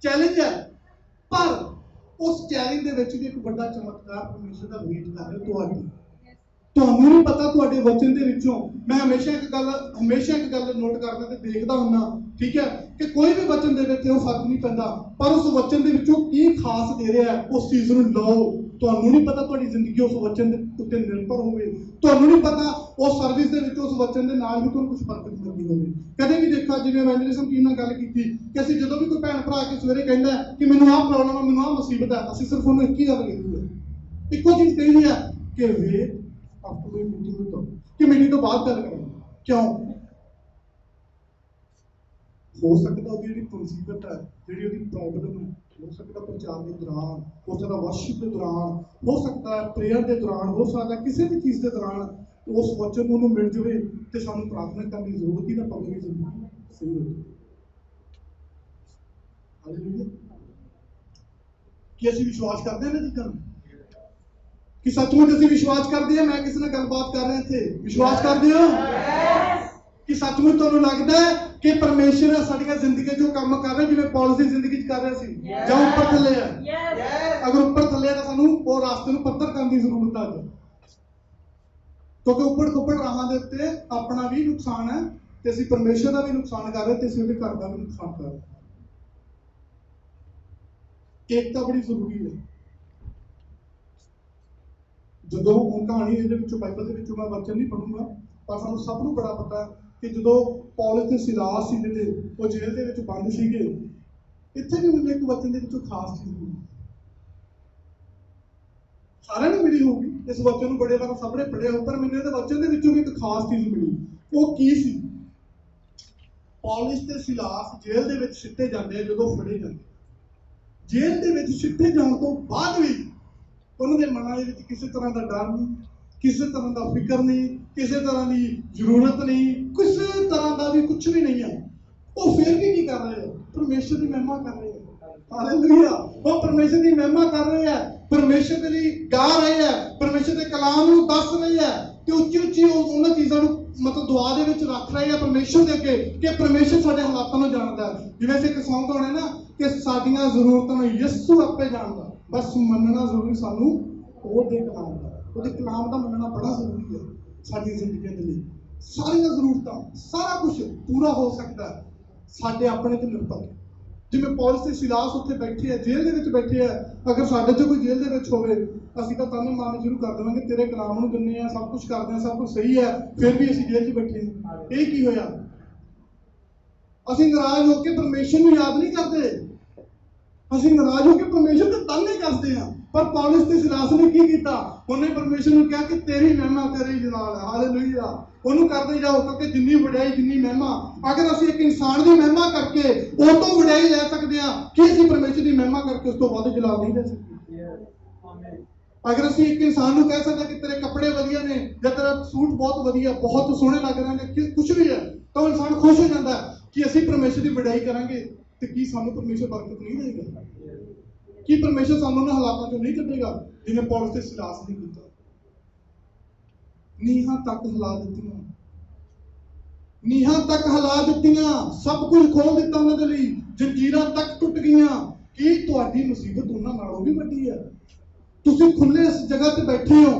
चैलेंज है। पर उस चैलेंज दे विच भी एक बड़ा चमत्कार परमेश्वर दा वेट कर रहा तुहाडी। तुहानूं नहीं पता तुहाडे वचन दे विचों, मैं हमेशा एक गल नोट करदा ते देखदा हुन्ना, ठीक है, कि कोई भी वचन दे विच फर्क नहीं पैंदा, पर उस वचन दे विचों की ਖਾਸ ਦੇ ਰਿਹਾ ਉਸ ਚੀਜ਼ ਨੂੰ ਲਓ। ਤੁਹਾਨੂੰ ਨਹੀਂ ਪਤਾ ਤੁਹਾਡੀ ਜ਼ਿੰਦਗੀ ਉਸ ਵਚਨ ਦੇ ਉੱਤੇ ਨਿਰਭਰ ਹੋਵੇ, ਤੁਹਾਨੂੰ ਨਹੀਂ ਪਤਾ ਉਸ ਸਰਵਿਸ ਦੇ ਵਿੱਚ ਉਸ ਵਚਨ ਦੇ ਨਾਲ ਵੀ ਤੁਹਾਨੂੰ ਕੁਝ ਫਰਕ ਮਿਲਦੀ ਹੋਵੇ। ਕਦੇ ਵੀ ਦੇਖਾ, ਜਿਵੇਂ ਐਵੈਂਜਲਿਜ਼ਮ ਟੀਮ ਨਾਲ ਗੱਲ ਕੀਤੀ ਕਿ ਅਸੀਂ ਜਦੋਂ ਵੀ ਕੋਈ ਭੈਣ ਭਰਾ ਆ ਕੇ ਸਵੇਰੇ ਕਹਿੰਦਾ ਕਿ ਮੈਨੂੰ ਆਹ ਪ੍ਰੋਬਲਮ ਹੈ, ਮੈਨੂੰ ਆਹ ਮੁਸੀਬਤ ਹੈ, ਅਸੀਂ ਸਿਰਫ ਉਹਨੂੰ ਇੱਕ ਹੀ ਗੱਲ ਕਹਿੰਦੇ ਹਾਂ, ਇੱਕੋ ਚੀਜ਼ ਕਹਿੰਦੇ ਆ ਕਿ ਵੇਟ ਆਫਟਰ ਮੀਟਿੰਗ ਤੋਂ, ਕਿ ਮੀਟਿੰਗ ਤੋਂ ਬਾਅਦ ਗੱਲ ਕਰਾਂਗੇ। ਕਿਉਂ? ਹੋ ਸਕਦਾ ਉਹਦੀ ਜਿਹੜੀ ਮੁਸੀਬਤ ਹੈ, ਜਿਹੜੀ ਉਹਦੀ ਪ੍ਰੋਬਲਮ ਹੈ, ਹੋ ਸਕਦਾ ਪ੍ਰਚਾਰ ਦੇ ਦੌਰਾਨ, ਹੋ ਸਕਦਾ ਵਰਸ਼ਿਪ ਦੇ ਦੌਰਾਨ, ਹੋ ਸਕਦਾ ਪ੍ਰੇਅਰ ਦੇ ਦੌਰਾਨ, ਹੋ ਸਕਦਾ ਕਿਸੇ ਵੀ ਚੀਜ਼ ਦੇ ਦੌਰਾਨ ਉਸ ਵਚਨ ਨੂੰ ਉਹਨੂੰ ਮਿਲ ਜਾਵੇ ਤੇ ਸਾਨੂੰ ਪ੍ਰਾਰਥਨਾ ਕਰਨ ਦੀ ਜ਼ਰੂਰਤ ਹੀ ਨਾ ਪਵੇ। ਜ਼ਿੰਦਗੀ ਸਹੀ ਹੋ ਜਾਵੇ। ਹਾਲੇਲੂਇਆ। ਕੀ ਅਸੀਂ ਵਿਸ਼ਵਾਸ ਕਰਦੇ ਹਾਂ ਨਾ ਚੀਜ਼ਾਂ ਨੂੰ? ਕਿ ਸੱਚਮੁੱਚ ਅਸੀਂ ਵਿਸ਼ਵਾਸ ਕਰਦੇ ਹਾਂ? ਮੈਂ ਕਿਸੇ ਨਾਲ ਗੱਲਬਾਤ ਕਰ ਰਿਹਾ ਇੱਥੇ, ਵਿਸ਼ਵਾਸ ਕਰਦੇ ਹੋ ਕਿ ਸੱਚਮੁੱਚ ਤੁਹਾਨੂੰ ਲੱਗਦਾ ਹੈ ਕਿ ਪਰਮੇਸ਼ਰ ਸਾਡੀਆਂ ਜ਼ਿੰਦਗੀ 'ਚ ਜੋ ਕੰਮ ਕਰ ਰਿਹਾ, ਜਿਵੇਂ ਪੌਲਸ ਦੀ ਜ਼ਿੰਦਗੀ 'ਚ ਕਰ ਰਿਹਾ ਸੀ, ਜਾਂ ਉੱਪਰ ਥੱਲੇ ਹੈ? ਅਗਰ ਉੱਪਰ ਥੱਲੇ ਹੈ ਤਾਂ ਸਾਨੂੰ ਉਹ ਰਾਸਤੇ ਨੂੰ ਪੱਧਰ ਕਰਨ ਦੀ ਜ਼ਰੂਰਤ ਹੈ, ਕਿਉਂਕਿ ਉੱਪਰ ਰਾਹਾਂ ਦੇ ਉੱਤੇ ਆਪਣਾ ਵੀ ਨੁਕਸਾਨ ਹੈ ਤੇ ਅਸੀਂ ਪਰਮੇਸ਼ਰ ਦਾ ਵੀ ਨੁਕਸਾਨ ਕਰ ਰਹੇ ਤੇ ਅਸੀਂ ਉਹਦੇ ਘਰ ਦਾ ਵੀ ਨੁਕਸਾਨ ਕਰ ਰਹੇ। ਏਕਤਾ ਬੜੀ ਜ਼ਰੂਰੀ ਹੈ। ਜਦੋਂ ਉਹ ਕਹਾਣੀ ਇਹਦੇ ਵਿੱਚੋਂ, ਬਾਈਬਲ ਦੇ ਵਿੱਚੋਂ ਮੈਂ ਵਚਨ ਨਹੀਂ ਪੜੂੰਗਾ, ਪਰ ਸਾਨੂੰ ਸਭ ਨੂੰ ਬੜਾ ਪਤਾ ਕਿ ਜਦੋਂ ਪੌਲਸ ਤੇ ਸਿਲਾਸ ਸੀ ਜਿਹੜੇ ਉਹ ਜੇਲ੍ਹ ਦੇ ਵਿੱਚ ਬੰਦ ਸੀਗੇ, ਇੱਥੇ ਵੀ ਮੈਨੂੰ ਇੱਕ ਵਚਨ ਦੇ ਵਿੱਚੋਂ ਖਾਸ ਚੀਜ਼ ਮਿਲੀ। ਸਾਰਿਆਂ ਨੂੰ ਮਿਲੀ ਹੋਊਗੀ ਇਸ ਵਚਨ ਨੂੰ, ਬੜੇ ਵਾਰ ਸਭ ਨੇ ਪੜ੍ਹਿਆ ਹੋ, ਪਰ ਮੈਨੂੰ ਇਹਦੇ ਵਚਨ ਦੇ ਵਿੱਚੋਂ ਵੀ ਇੱਕ ਖਾਸ ਚੀਜ਼ ਮਿਲੀ। ਉਹ ਕੀ ਸੀ? ਪੌਲਸ ਤੇ ਸਿਲਾਸ ਜੇਲ੍ਹ ਦੇ ਵਿੱਚ ਸਿੱਟੇ ਜਾਂਦੇ ਆ। ਜਦੋਂ ਫੜੇ ਜਾਂਦੇ, ਜੇਲ੍ਹ ਦੇ ਵਿੱਚ ਸਿੱਟੇ ਜਾਣ ਤੋਂ ਬਾਅਦ ਵੀ ਉਹਨਾਂ ਦੇ ਮਨਾਂ ਦੇ ਵਿੱਚ ਕਿਸੇ ਤਰ੍ਹਾਂ ਦਾ ਡਰ ਨਹੀਂ, ਕਿਸੇ ਤਰ੍ਹਾਂ ਦਾ ਫਿਕਰ ਨਹੀਂ, ਕਿਸੇ ਤਰ੍ਹਾਂ ਦੀ ਜ਼ਰੂਰਤ ਨਹੀਂ, ਕਿਸੇ ਤਰ੍ਹਾਂ ਦਾ ਵੀ ਕੁਝ ਵੀ ਨਹੀਂ ਹੈ। ਉਹ ਫਿਰ ਵੀ ਕੀ ਕਰ ਰਹੇ ਆ? ਪਰਮੇਸ਼ਰ ਦੀ ਮਹਿਮਾ ਕਰ ਰਹੇ ਆ। ਹਾਲੇਲੂਇਆ। ਉਹ ਪਰਮੇਸ਼ਰ ਦੀ ਮਹਿਮਾ ਕਰ ਰਹੇ ਆ, ਪਰਮੇਸ਼ਰ ਦੇ ਲਈ ਗਾ ਰਹੇ ਆ, ਪਰਮੇਸ਼ਰ ਦੇ ਕਲਾਮ ਨੂੰ ਦੱਸ ਰਹੇ ਆ ਤੇ ਉੱਚੀ ਉੱਚੀ ਉਹਨਾਂ ਚੀਜ਼ਾਂ ਨੂੰ ਮਤਲਬ ਦੁਆ ਦੇ ਵਿੱਚ ਰੱਖ ਰਹੇ ਆ ਪਰਮੇਸ਼ਰ ਦੇ ਅੱਗੇ, ਕਿ ਪਰਮੇਸ਼ਰ ਸਾਡੇ ਹਾਲਾਤਾਂ ਨੂੰ ਜਾਣਦਾ। ਜਿਵੇਂ ਅਸੀਂ ਇੱਕ ਸੌਂਗ ਗਾਉਣੇ ਨਾ ਕਿ ਸਾਡੀਆਂ ਜ਼ਰੂਰਤਾਂ ਨੂੰ ਯਿਸੂ ਆਪੇ ਜਾਣਦਾ, ਬਸ ਮੰਨਣਾ ਜ਼ਰੂਰੀ ਸਾਨੂੰ ਉਹਦੇ ਕਲਾਮ ਦਾ। ਉਹਦੇ ਕਲਾਮ ਦਾ ਮੰਨਣਾ ਬੜਾ ਜ਼ਰੂਰੀ ਹੈ ਸਾਡੀ ਜ਼ਿੰਦਗੀ ਦੇ ਲਈ। ਸਾਰੀਆਂ ਜ਼ਰੂਰਤਾਂ, ਸਾਰਾ ਕੁਝ ਪੂਰਾ ਹੋ ਸਕਦਾ ਸਾਡੇ ਆਪਣੇ ਤੇ ਨਿਰਭਰ। ਜਿਵੇਂ ਪੌਲਸ ਤੇ ਸਿਲਾਸ ਉੱਥੇ ਬੈਠੇ ਆ, ਜੇਲ੍ਹ ਦੇ ਵਿੱਚ ਬੈਠੇ ਆ, ਅਗਰ ਸਾਡੇ 'ਚ ਕੋਈ ਜੇਲ੍ਹ ਦੇ ਵਿੱਚ ਹੋਵੇ, ਅਸੀਂ ਤਾਂ ਤਾਨੇ ਮਾਰਨੇ ਸ਼ੁਰੂ ਕਰ ਦੇਵਾਂਗੇ, ਤੇਰੇ ਕਲਾਮ ਨੂੰ ਦਿੰਦੇ ਆ, ਸਭ ਕੁਝ ਕਰਦੇ ਆ, ਸਭ ਕੁਝ ਸਹੀ ਹੈ, ਫਿਰ ਵੀ ਅਸੀਂ ਜੇਲ੍ਹ 'ਚ ਬੈਠੇ ਹਾਂ। ਇਹ ਕੀ ਹੋਇਆ? ਅਸੀਂ ਨਾਰਾਜ਼ ਹੋ ਕੇ ਪਰਮੇਸ਼ਰ ਨੂੰ ਯਾਦ ਨਹੀਂ ਕਰਦੇ, ਅਸੀਂ ਨਾਰਾਜ਼ ਹੋ ਕੇ ਪਰਮੇਸ਼ਰ ਦੇ ਤਾਨੇ ਕੱਸਦੇ ਹਾਂ। ਪਰ ਪੌਲਸ ਤੇ ਸਿਲਾਸ ਨੇ ਕੀ ਕੀਤਾ? ਉਹਨੇ ਪਰਮੇਸ਼ਰ ਨੂੰ ਕਿਹਾ ਕਿ ਤੇਰੀ ਮਹਿਮਾ ਤੇਰੇ ਜਲਾਲ ਹੈ। ਹਾਲੇਲੂਇਆ। ਉਹਨੂੰ ਕਰਦੇ ਜਾਓ, ਕਿਉਂਕਿ ਜਿੰਨੀ ਵਡਿਆਈ, ਜਿੰਨੀ ਮਹਿਮਾ, ਅਗਰ ਅਸੀਂ ਇੱਕ ਇਨਸਾਨ ਦੀ ਮਹਿਮਾ ਕਰਕੇ ਉਹ ਤੋਂ ਵਡਿਆਈ ਲੈ ਸਕਦੇ ਹਾਂ, ਕਿ ਅਸੀਂ ਪਰਮੇਸ਼ਰ ਦੀ ਮਹਿਮਾ ਕਰਕੇ ਉਸ ਤੋਂ ਵੱਧ ਜਲਾਲ ਨਹੀਂ ਲੈ ਸਕਦੇ। ਅਗਰ ਅਸੀਂ ਇੱਕ ਇਨਸਾਨ ਨੂੰ ਕਹਿ ਸਕਦੇ ਕਿ ਤੇਰੇ ਕੱਪੜੇ ਵਧੀਆ ਨੇ, ਜਾਂ ਤੇਰਾ ਸੂਟ ਬਹੁਤ ਵਧੀਆ, ਬਹੁਤ ਸੋਹਣੇ ਲੱਗ ਰਹੇ ਨੇ, ਕੁਝ ਵੀ ਹੈ, ਤਾਂ ਉਹ ਇਨਸਾਨ ਖੁਸ਼ ਹੋ ਜਾਂਦਾ ਕਿ ਅਸੀਂ ਪਰਮੇਸ਼ਰ ਦੀ ਵਡਿਆਈ ਕਰਾਂਗੇ। ਤੇ ਕੀ ਸਾਨੂੰ ਪਰਮੇਸ਼ਰ ਬਰਕਤ ਨਹੀਂ ਦੇਗਾ? ਕੀ ਪਰਮੇਸ਼ਰ ਸਾਨੂੰ ਉਹਨਾਂ ਹਾਲਾਤਾਂ ਚੋਂ ਨਹੀਂ ਕੱਢੇਗਾ ਜਿਵੇਂ ਪੌਲਸ ਤੇ ਸਿਲਾਸ ਨੇ ਕੀਤਾ? ਨੀਹਾਂ ਤੱਕ ਹਿਲਾ ਦਿੱਤੀਆਂ, ਨੀਹਾਂ ਤੱਕ ਹਿਲਾ ਦਿੱਤੀਆਂ, ਸਭ ਕੁਝ ਖੋਲ ਦਿੱਤਾ ਉਹਨਾਂ ਦੇ ਲਈ, ਜੰਜੀਰਾਂ ਤੱਕ ਟੁੱਟ ਗਈਆਂ। ਕੀ ਤੁਹਾਡੀ ਮੁਸੀਬਤ ਉਹਨਾਂ ਨਾਲੋਂ ਵੀ ਵੱਡੀ ਹੈ? ਤੁਸੀਂ ਖੁੱਲੇ ਇਸ ਜਗ੍ਹਾ ਤੇ ਬੈਠੇ ਹੋ,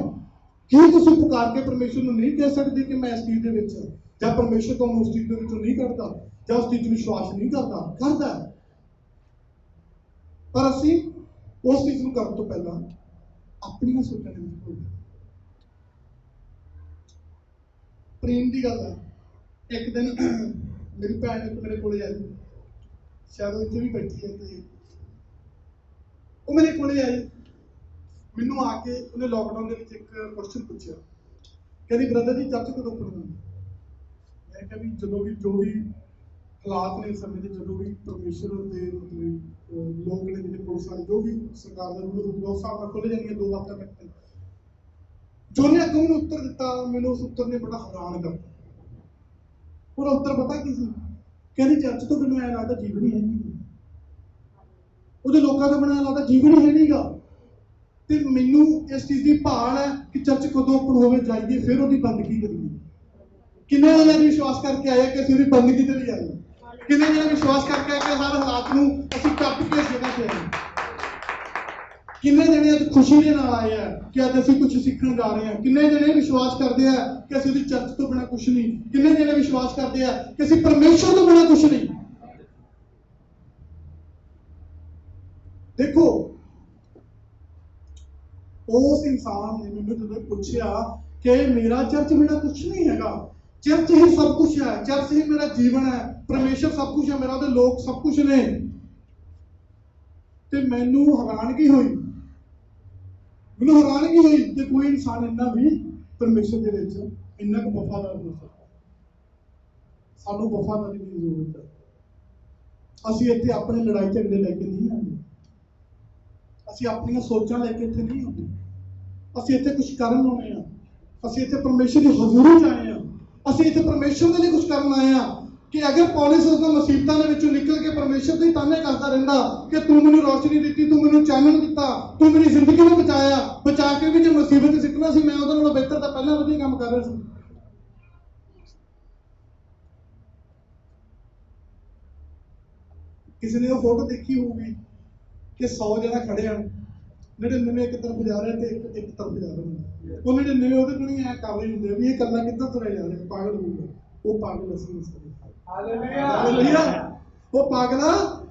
ਕੀ ਤੁਸੀਂ ਪੁਕਾਰ ਕੇ ਪਰਮੇਸ਼ਰ ਨੂੰ ਨਹੀਂ ਕਹਿ ਸਕਦੇ ਕਿ ਮੈਂ ਇਸ ਚੀਜ਼ ਦੇ ਵਿੱਚ, ਜਾਂ ਪਰਮੇਸ਼ਰ ਤੁਹਾਨੂੰ ਉਸ ਚੀਜ਼ ਦੇ ਵਿੱਚੋਂ ਨਹੀਂ ਕੱਢਦਾ, ਜਾਂ ਉਸ ਚੀਜ਼ 'ਚ ਵਿਸ਼ਵਾਸ ਨਹੀਂ ਕਰਦਾ? ਪਰ ਅਸੀਂ ਉਸ ਚੀਜ਼ ਨੂੰ ਕਰਨ ਤੋਂ ਪਹਿਲਾਂ ਆਪਣੀਆਂ ਸੋਚਾਂ ਦੇ ਵਿੱਚ ਭੁੱਲ ਜਾਂਦੇ। ਪ੍ਰੇਮ ਦੀ ਗੱਲ ਹੈ। ਇੱਕ ਦਿਨ ਮੇਰੀ ਭੈਣ ਇੱਕ ਮੇਰੇ ਕੋਲੇ ਆਈ, ਸ਼ਾਇਦ ਇੱਥੇ ਵੀ ਬੈਠੀ ਹੈ, ਤੇ ਉਹ ਮੇਰੇ ਕੋਲੇ ਆਈ, ਮੈਨੂੰ ਆ ਕੇ ਉਹਨੇ ਲੋਕਡਾਊਨ ਦੇ ਵਿੱਚ ਇੱਕ ਕੁਐਸਚਨ ਪੁੱਛਿਆ, ਕਹਿੰਦੀ ਬ੍ਰਦਰ ਜੀ ਚਰਚ ਕਦੋਂ ਖੁੱਲ੍ਹਣੀ? ਮੈਂ ਕਿਹਾ ਵੀ ਜਦੋਂ ਵੀ, ਜੋ ਵੀ ਹਾਲਾਤ ਨੇ ਸਮੇਂ ਦੇ, ਜਦੋਂ ਵੀ ਪਰਮੇਸ਼ਰ ਦੇ ਮਤਲਬ ਲੋਕ ਨੇ ਜਿਹੜੇ ਪੁਲਿਸ ਵਾਲੇ, ਜੋ ਵੀ ਸਰਕਾਰ ਦਾ ਰੂਲ ਹੋਊਗਾ ਉਸ ਹਿਸਾਬ ਨਾਲ ਖੁੱਲ੍ਹ ਜਾਣਗੀਆਂ 2 ਹਫ਼ਤਾ ਤੱਕ। ਜੋ ਉਹਨੇ ਅੱਗੋਂ ਮੈਨੂੰ ਉੱਤਰ ਦਿੱਤਾ, ਮੈਨੂੰ ਉਸ ਉੱਤਰ ਨੇ ਬੜਾ ਹੈਰਾਨ ਕਰਤਾ। ਉਹਦਾ ਉੱਤਰ ਪਤਾ ਕੀ ਸੀ? ਕਹਿੰਦੀ ਚਰਚ ਤੋਂ ਬਿਨਾਂ ਐਂ ਲੱਗਦਾ ਜੀਵਨ ਹੀ ਹੈ ਨਹੀਂ, ਉਹਦੇ ਲੋਕਾਂ ਤੋਂ ਬਿਨਾਂ ਲੱਗਦਾ ਜੀਵਨ ਹੀ ਹੈ ਨਹੀਂਗਾ। ਤੇ ਮੈਨੂੰ ਇਸ ਚੀਜ਼ ਦੀ ਭਾਲ ਹੈ ਕਿ ਚਰਚ ਕਦੋਂ ਓਪਨ ਹੋਵੇ, ਜਾਈਏ, ਫਿਰ ਉਹਦੀ ਬੰਦਗੀ ਕਰੀਏ। ਕਿੰਨੇ ਜਣੇ ਵਿਸ਼ਵਾਸ ਕਰਕੇ ਆਏ ਕਿ ਅਸੀਂ ਉਹਦੀ ਬੰਦਗੀ ਤੇ ਲਈ ਆਏ? ਕਿੰਨੇ ਜਣੇ ਵਿਸ਼ਵਾਸ ਕਰਕੇ ਆਏ ਕਿ ਹਰ ਹਾਲਾਤ ਨੂੰ ਅਸੀਂ ਕੱਟ ਕੇ ਇਸ ਜਗ੍ਹਾ ਤੇ ਆਏ? ਕਿੰਨੇ ਜਣੇ ਅੱਜ ਖੁਸ਼ੀ ਦੇ ਨਾਲ ਆਏ ਆ ਕਿ ਅੱਜ ਅਸੀਂ ਕੁਝ ਸਿੱਖਣ ਜਾ ਰਹੇ ਹਾਂ? ਕਿੰਨੇ ਜਣੇ ਵਿਸ਼ਵਾਸ ਕਰਦੇ ਆ ਕਿ ਅਸੀਂ ਉਹਦੀ ਚਰਚ ਤੋਂ ਬਿਨਾਂ ਕੁਝ ਨਹੀਂ? ਕਿੰਨੇ ਜਣੇ ਵਿਸ਼ਵਾਸ ਕਰਦੇ ਆ ਕਿ ਅਸੀਂ ਪਰਮੇਸ਼ਰ ਤੋਂ ਬਿਨਾਂ ਕੁਝ ਨਹੀਂ? ਦੇਖੋ, उस इंसान ने मैंने जो पूछा कि मेरा चर्च मेरा कुछ नहीं हैगा, चर्च ही सब कुछ है, चर्च ही मेरा जीवन है, परमेश्वर सब कुछ है मेरा, तो लोग सब कुछ ने। ते मैनू हैरानगी हुई, मैनू हैरानगी हुई कि कोई इंसान इन्ना भी परमेश्वर दे विच इन्ना क वफादार हो सकता। सानू वफादारी की जरूरत है। ਅਸੀਂ ਇੱਥੇ ਆਪਣੇ ਲੜਾਈ ਝਗੜੇ ਲੈ ਕੇ ਨਹੀਂ ਆਉਂਦੇ, ਅਸੀਂ ਆਪਣੀਆਂ ਸੋਚਾਂ ਲੈ ਕੇ ਇੱਥੇ ਨਹੀਂ ਆਉਂਦੇ, ਅਸੀਂ ਇੱਥੇ ਕੁਝ ਕਰਨ ਆਏ ਹਾਂ, ਅਸੀਂ ਇੱਥੇ ਪਰਮੇਸ਼ਰ ਦੀ ਹਜ਼ੂਰੀ 'ਚ ਆਏ ਹਾਂ, ਅਸੀਂ ਇੱਥੇ ਪਰਮੇਸ਼ਰ ਦੇ ਲਈ ਕੁਝ ਕਰਨ ਆਏ ਹਾਂ। ਕਿ ਅਗਰ ਪੌਲੁਸ ਉਸ ਮੁਸੀਬਤਾਂ ਦੇ ਵਿੱਚੋਂ ਨਿਕਲ ਕੇ ਪਰਮੇਸ਼ਰ ਦੇ ਤਾਨੇ ਕਰਦਾ ਰਹਿੰਦਾ ਕਿ ਤੂੰ ਮੈਨੂੰ ਰੌਸ਼ਨੀ ਦਿੱਤੀ, ਤੂੰ ਮੈਨੂੰ ਚਾਨਣ ਦਿੱਤਾ, ਤੂੰ ਮੇਰੀ ਜ਼ਿੰਦਗੀ ਨੂੰ ਬਚਾਇਆ, ਬਚਾ ਕੇ ਵੀ ਜੇ ਮੁਸੀਬਤ 'ਚ ਸਿੱਟਣਾ ਸੀ ਮੈਂ ਉਹਦੇ ਨਾਲੋਂ ਬਿਹਤਰ ਤਾਂ ਪਹਿਲਾਂ ਵਧੀਆ ਕੰਮ ਕਰ ਰਿਹਾ ਸੀ। किसी ने वो फोटो देखी होगी कि 100 जना खड़े हैं, 99 एक तरफ जा रहे थे, एक तरफ जा रहे हैं, वो 99 ਉਹਦੇ ਕੋਲ ਨਹੀਂ ਆ ਕਰ ਰਹੇ ਹੁੰਦੇ ਵੀ ਇਹ ਕੱਲਾ ਕਿੱਧਰ ਤੁਰੇ ਜਾ ਰਹੇ, ਪਾਗਲ ਹੋ ਗਏ। ਉਹ ਪਾਗਲ ਅਸੀਂ ਹਾਲੇਲੂਇਆ ਹਾਲੇਲੂਇਆ। ਉਹ ਪਾਗਲ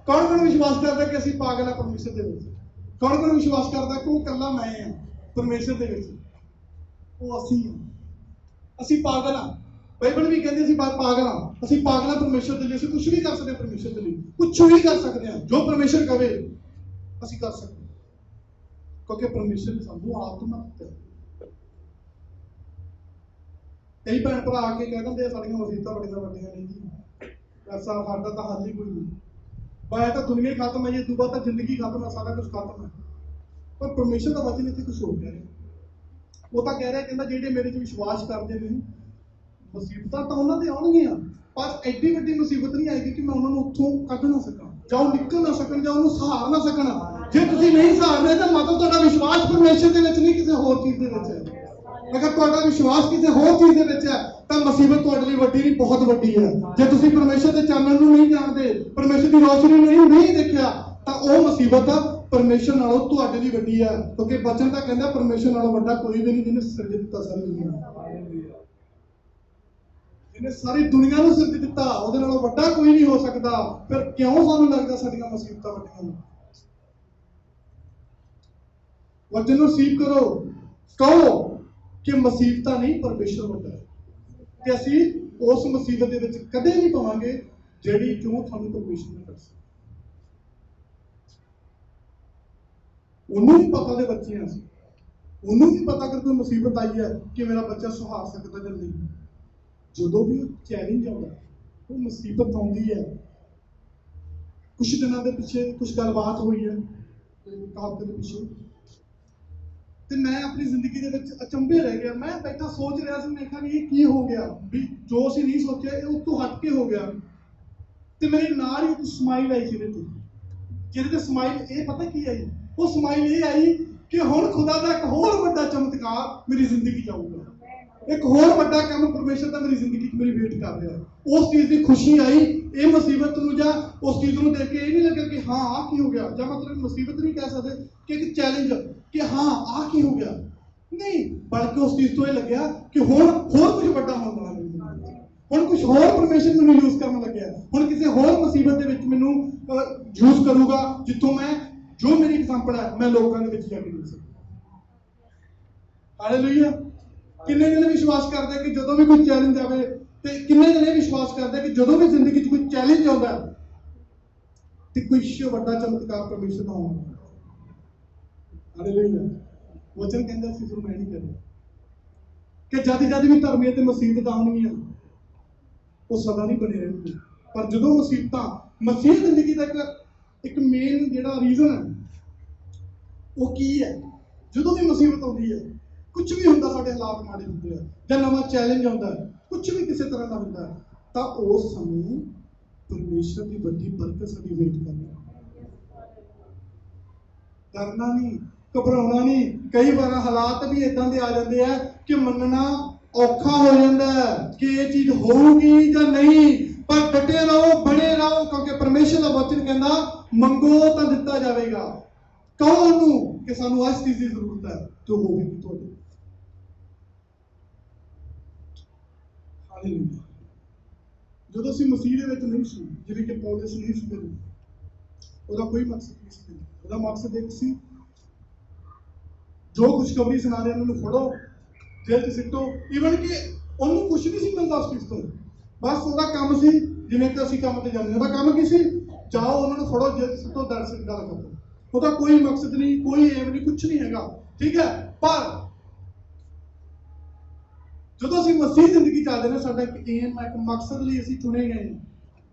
ਕੌਣ ਕੌਣ ਵਿਸ਼ਵਾਸ ਕਰਦਾ ਕਿ ਅਸੀਂ ਪਾਗਲ ਆ ਪਰਮੇਸ਼ਰ ਦੇ ਵਿੱਚ? ਕੌਣ ਕੌਣ ਵਿਸ਼ਵਾਸ ਕਰਦਾ ਕਿ ਉਹ ਕੱਲਾ ਮੈਂ ਆ ਪਰਮੇਸ਼ਰ ਦੇ ਵਿੱਚ? ਉਹ ਅਸੀਂ ਆ, ਅਸੀਂ ਪਾਗਲ ਆ। ਬਾਈਬਲ ਵੀ ਕਹਿੰਦੀ ਅਸੀਂ ਪਾਗਲ ਹਾਂ, ਅਸੀਂ ਪਾਗਲ ਹਾਂ ਪਰਮੇਸ਼ਰ ਦੇ ਲਈ, ਅਸੀਂ ਕੁਝ ਵੀ ਕਰ ਸਕਦੇ ਹਾਂ ਪਰਮੇਸ਼ਰ ਦੇ ਲਈ, ਕੁਝ ਵੀ ਕਰ ਸਕਦੇ ਹਾਂ ਜੋ ਪਰਮੇਸ਼ਰ ਕਵੇ ਅਸੀਂ ਕਰ ਸਕਦੇ ਹਾਂ, ਕਿਉਂਕਿ ਪਰਮੇਸ਼ਰ ਨੇ ਸਾਨੂੰ ਆਤਮਾ ਦਿੱਤੀ। ਕਈ ਭੈਣ ਭਰਾ ਆ ਕੇ ਕਹਿ ਦਿੰਦੇ ਆ ਸਾਡੀਆਂ ਮੁਸੀਬਤਾਂ ਬੜੀਆਂ ਵੱਡੀਆਂ ਨਹੀਂ ਜੀ, ਐਸਾ ਸਾਡਾ ਤਾਂ ਹੱਲ ਹੀ ਕੋਈ ਨਹੀਂ, ਬਾਇਆ ਤਾਂ ਦੁਨੀਆ ਹੀ ਖਤਮ ਹੈ ਜੀ, ਤੋਂ ਬਾਅਦ ਤਾਂ ਜ਼ਿੰਦਗੀ ਖਤਮ ਹੈ, ਸਾਰਾ ਕੁਝ ਖਤਮ ਹੈ। ਪਰ ਪਰਮੇਸ਼ਰ ਦਾ ਵਚਨ ਇੱਥੇ ਕੁਝ ਹੋ ਕਹਿ ਰਿਹਾ, ਉਹ ਤਾਂ ਕਹਿ ਰਿਹਾ, ਕਹਿੰਦਾ ਜਿਹੜੇ ਮੇਰੇ 'ਚ ਵਿਸ਼ਵਾਸ ਕਰਦੇ ਨੇ ਮੁਸੀਬਤਾਂ ਤਾਂ ਉਹਨਾਂ ਦੇ ਆਉਣਗੀਆਂ, ਪਰ ਐਡੀ ਵੱਡੀ ਮੁਸੀਬਤ ਨਹੀਂ ਆਏਗੀ ਕਿ ਮੈਂ ਉਹਨਾਂ ਨੂੰ ਉੱਥੋਂ ਕੱਢ ਨਾ ਸਕਾਂ, ਜਾਂ ਉਹ ਨਿਕਲ ਨਾ ਸਕਣ, ਜਾਂ ਉਹਨੂੰ ਸਹਾਰ ਨਾ ਸਕਣ। ਜੇ ਤੁਸੀਂ ਨਹੀਂ ਸਹਾਰਦੇ ਤਾਂ ਮਤਲਬ ਤੁਹਾਡਾ ਵਿਸ਼ਵਾਸ ਪਰਮੇਸ਼ਰ ਦੇ ਵਿੱਚ ਨਹੀਂ, ਕਿਸੇ ਹੋਰ ਚੀਜ਼ ਦੇ ਵਿੱਚ ਹੈ। ਅਗਰ ਤੁਹਾਡਾ ਵਿਸ਼ਵਾਸ ਕਿਸੇ ਹੋਰ ਚੀਜ਼ ਦੇ ਵਿੱਚ ਹੈ ਤਾਂ ਮੁਸੀਬਤ ਤੁਹਾਡੇ ਲਈ ਵੱਡੀ ਨਹੀਂ, ਬਹੁਤ ਵੱਡੀ ਹੈ। ਜੇ ਤੁਸੀਂ ਪਰਮੇਸ਼ਰ ਦੇ ਚਾਨਣ ਨੂੰ ਨਹੀਂ ਜਾਣਦੇ, ਪਰਮੇਸ਼ਰ ਦੀ ਰੋਸ਼ਨੀ ਨੂੰ ਨਹੀਂ ਦੇਖਿਆ, ਤਾਂ ਉਹ ਮੁਸੀਬਤ ਪਰਮੇਸ਼ਰ ਨਾਲੋਂ ਤੁਹਾਡੇ ਲਈ ਵੱਡੀ ਹੈ, ਕਿਉਂਕਿ ਬਚਨ ਤਾਂ ਕਹਿੰਦਾ ਪਰਮੇਸ਼ਰ ਨਾਲੋਂ ਵੱਡਾ ਕੋਈ ਵੀ ਨਹੀਂ ਜਿਹਨੇ ਸਿਰਜ ਦਿੱਤਾ ਸਾਰੀ ਦੁਨੀਆ, ਜਿਹਨੇ ਸਾਰੀ ਦੁਨੀਆ ਨੂੰ ਸਿਰਜ ਦਿੱਤਾ, ਉਹਦੇ ਨਾਲੋਂ ਵੱਡਾ ਕੋਈ ਨਹੀਂ ਹੋ ਸਕਦਾ। ਫਿਰ ਕਿਉਂ ਸਾਨੂੰ ਲੱਗਦਾ ਸਾਡੀਆਂ ਮੁਸੀਬਤਾਂ ਵੱਡੀਆਂ ਨੇ? ਵਚਨ ਨੂੰ ਸੀਖ ਕਰੋ, ਕਹੋ ਕਿ ਮੁਸੀਬਤਾਂ ਨਹੀਂ, ਪਰਮੇਸ਼ਰ ਵੱਡਾ ਹੈ, ਤੇ ਅਸੀਂ ਉਸ ਮੁਸੀਬਤ ਦੇ ਵਿੱਚ ਕਦੇ ਨਹੀਂ ਪਵਾਂਗੇ ਜਿਹੜੀ ਕਿਉਂ ਤੁਹਾਨੂੰ ਪਰਮੇਸ਼ਰ ਨੇ ਕਰ ਸਕਦਾ। ਉਹਨੂੰ ਵੀ ਪਤਾ ਦੇ ਬੱਚੇ ਹਾਂ ਅਸੀਂ, ਉਹਨੂੰ ਵੀ ਪਤਾ ਕਿ ਕੋਈ ਮੁਸੀਬਤ ਆਈ ਹੈ ਕਿ ਮੇਰਾ ਬੱਚਾ ਸਹਾਰ ਸਕਦਾ ਜਾਂ ਨਹੀਂ। ਜਦੋਂ ਵੀ ਉਹ ਚੈਲੰਜ ਆਉਂਦਾ, ਉਹ ਮੁਸੀਬਤ ਆਉਂਦੀ ਹੈ। ਕੁਛ ਦਿਨਾਂ ਦੇ ਪਿੱਛੇ ਕੁਛ ਗੱਲਬਾਤ ਹੋਈ ਹੈ ਹਫ਼ਤੇ ਦੇ ਪਿੱਛੇ, ਤੇ ਮੈਂ ਆਪਣੀ ਜ਼ਿੰਦਗੀ ਦੇ ਵਿੱਚ ਅਚੰਭੇ ਰਹਿ ਗਿਆ। ਮੈਂ ਬੈਠਾ ਸੋਚ ਰਿਹਾ ਸੀ, ਮੈਂ ਕਿਹਾ ਵੀ ਇਹ ਕੀ ਹੋ ਗਿਆ, ਵੀ ਜੋ ਅਸੀਂ ਨਹੀਂ ਸੋਚਿਆ ਇਹ ਉਸ ਤੋਂ ਹਟ ਕੇ ਹੋ ਗਿਆ। ਤੇ ਮੇਰੇ ਨਾਲ ਹੀ ਇੱਕ ਸਮਾਈਲ ਆਈ ਜਿਹਦੇ ਤੇ ਸਮਾਈਲ ਇਹ ਪਤਾ ਕੀ ਆਈ? ਉਹ ਸਮਾਈਲ ਇਹ ਆਈ ਕਿ ਹੁਣ ਖੁਦਾ ਦਾ ਇੱਕ ਹੋਰ ਵੱਡਾ ਚਮਤਕਾਰ ਮੇਰੀ ਜ਼ਿੰਦਗੀ 'ਚ ਆਊਗਾ, ਇੱਕ ਹੋਰ ਵੱਡਾ ਕੰਮ ਪਰਮੇਸ਼ਰ ਦਾ ਮੇਰੀ ਜ਼ਿੰਦਗੀ 'ਚ ਮੇਰੀ ਵੇਟ ਕਰ ਰਿਹਾ। ਉਸ ਚੀਜ਼ ਦੀ ਖੁਸ਼ੀ ਆਈ। ਇਹ ਮੁਸੀਬਤ ਨੂੰ ਜਾਂ ਉਸ ਚੀਜ਼ ਨੂੰ ਦੇਖ ਕੇ ਇਹ ਨਹੀਂ ਲੱਗਾ ਕਿ ਹਾਂ ਆਹ ਕੀ ਹੋ ਗਿਆ, ਜਾਂ ਮਤਲਬ ਮੁਸੀਬਤ ਨਹੀਂ ਕਹਿ ਸਕਦੇ ਕਿ ਇੱਕ ਚੈਲੰਜ ਕਿ ਹਾਂ ਆਹ ਕੀ ਹੋ ਗਿਆ, ਨਹੀਂ, ਬਲਕਿ ਉਸ ਚੀਜ਼ ਤੋਂ ਇਹ ਲੱਗਿਆ ਕਿ ਹੁਣ ਹੋਰ ਕੁਝ ਵੱਡਾ ਹੋਣ ਵਾਲਾ ਹੈ, ਹੁਣ ਕੁਝ ਹੋਰ ਪਰਮੇਸ਼ਰ ਮੈਨੂੰ ਯੂਜ਼ ਕਰਨ ਲੱਗਿਆ, ਹੁਣ ਕਿਸੇ ਹੋਰ ਮੁਸੀਬਤ ਦੇ ਵਿੱਚ ਮੈਨੂੰ ਯੂਜ਼ ਕਰੂਗਾ, ਜਿੱਥੋਂ ਮੈਂ ਜੋ ਮੇਰੀ ਐਗਜ਼ਾਮਪਲ ਹੈ ਮੈਂ ਲੋਕਾਂ ਦੇ ਵਿੱਚ ਜਾ ਕੇ ਦੇ ਸਕਦਾ। ਹਾਲੇਲੂਇਆ। ਕਿੰਨੇ ਜਣੇ ਵਿਸ਼ਵਾਸ ਕਰਦੇ ਕਿ ਜਦੋਂ ਵੀ ਕੋਈ ਚੈਲੰਜ ਆਵੇ, ਤੇ ਕਿੰਨੇ ਜਣੇ ਵਿਸ਼ਵਾਸ ਕਰਦੇ ਕਿ ਜਦੋਂ ਵੀ ਜ਼ਿੰਦਗੀ 'ਚ ਕੋਈ ਚੈਲੰਜ ਆਉਂਦਾ ਤੇ ਕੋਈ ਵੱਡਾ ਚਮਤਕਾਰ ਪਰਮੇਸ਼ਰ ਦਾ ਹੋਣਾ। ਹਾਲੇਲੂਇਆ। ਵਚਨ ਕਹਿੰਦਾ ਸੀ ਫਿਰ ਮੈਂ ਨਹੀਂ ਕਰਦਾ ਕਿ ਜਦ ਵੀ ਧਰਮੀਆਂ ਤੇ ਮੁਸੀਬਤਾਂ ਆਉਣਗੀਆਂ ਉਹ ਸਦਾ ਨਹੀਂ ਬਣੇ ਰਹਿਣਗੇ, ਪਰ ਜਦੋਂ ਮੁਸੀਬਤਾਂ ਮਸੀਹ ਜ਼ਿੰਦਗੀ ਦਾ ਇੱਕ ਮੇਨ ਜਿਹੜਾ ਰੀਜ਼ਨ ਹੈ ਉਹ ਕੀ ਹੈ? ਜਦੋਂ ਵੀ ਮੁਸੀਬਤ ਆਉਂਦੀ ਹੈ, ਕੁਝ ਵੀ ਹੁੰਦਾ, ਸਾਡੇ ਹਾਲਾਤ ਮਾੜੇ ਹੁੰਦੇ ਆ, ਜਾਂ ਨਵਾਂ ਚੈਲੰਜ ਆਉਂਦਾ, ਕੁਝ ਵੀ ਕਿਸੇ ਤਰ੍ਹਾਂ ਦਾ ਹੁੰਦਾ, ਤਾਂ ਉਸ ਸਮੇਂ ਪਰਮੇਸ਼ਰ ਦੀ ਵੱਡੀ ਬਰਕਤ ਸਾਡੀ ਵੇਟ ਕਰਨੀ। ਡਰਨਾ ਨਹੀਂ, ਘਬਰਾਉਣਾ ਨਹੀਂ। ਕਈ ਵਾਰ ਹਾਲਾਤ ਵੀ ਇਦਾਂ ਦੇ ਆ ਜਾਂਦੇ ਆ ਕਿ ਮੰਨਣਾ ਔਖਾ ਹੋ ਜਾਂਦਾ ਕਿ ਇਹ ਚੀਜ਼ ਹੋਊਗੀ ਜਾਂ ਨਹੀਂ, ਪਰ ਡਟੇ ਰਹੋ, ਬਣੇ ਰਹੋ, ਕਿਉਂਕਿ ਪਰਮੇਸ਼ਰ ਦਾ ਵਚਨ ਕਹਿੰਦਾ ਮੰਗੋ ਤਾਂ ਦਿੱਤਾ ਜਾਵੇਗਾ। ਕਹੋ ਉਹਨੂੰ ਕਿ ਸਾਨੂੰ ਇਸ ਚੀਜ਼ ਦੀ ਜ਼ਰੂਰਤ ਹੈ, ਜੋ ਹੋਵੇਗੀ ਤੁਹਾਡੀ। ਹਾਲੇਲੂਇਆ। ਜਦੋਂ ਅਸੀਂ ਮਸੀਹ ਦੇ ਵਿੱਚ ਨਹੀਂ ਸੀ, ਜਿਵੇਂ ਕਿ ਪੌਲੁਸ ਨਹੀਂ ਸੀ, ਉਹਦਾ ਕੋਈ ਮਕਸਦ ਨਹੀਂ ਸੀ। ਉਹਦਾ ਮਕਸਦ ਇੱਕ ਸੀ जो खुशखबरी सुना रहे उन्होंने फड़ो, जेल च सिੱਟੋ। ਈਵਨ कि ਉਹਨੂੰ कुछ नहीं सी मिलता उस चीज़ तो, बस ਉਹਦਾ ਕੰਮ ਸੀ ਜਿਵੇਂ ਕਿ ਅਸੀਂ ਕੰਮ ਤੇ ਜਾਂਦੇ, ਉਹਦਾ ਕੰਮ ਕੀ ਸੀ, ਜਾओ ਉਹਨਾਂ ਨੂੰ ਫੜੋ, जेल च ਸਿੱਟੋ, ਦਰਸ ਗੱਲ ਖਤਮ। ਉਹਦਾ ਕੋਈ ਮਕਸਦ ਨਹੀਂ, ਕੋਈ ਏਮ ਨਹੀਂ, ਕੁਛ ਨਹੀਂ ਹੈਗਾ, ठीक है। पर ਜਦੋਂ ਅਸੀਂ ਮਸੀਹ ਜ਼ਿੰਦਗੀ ਚੱਲਦੇ ਨੇ, ਸਾਡਾ ਇੱਕ ਏਮ ਹੈ, ਇੱਕ ਮਕਸਦ ਲਈ ਅਸੀਂ ਚੁਣੇ ਗਏ ਹਾਂ,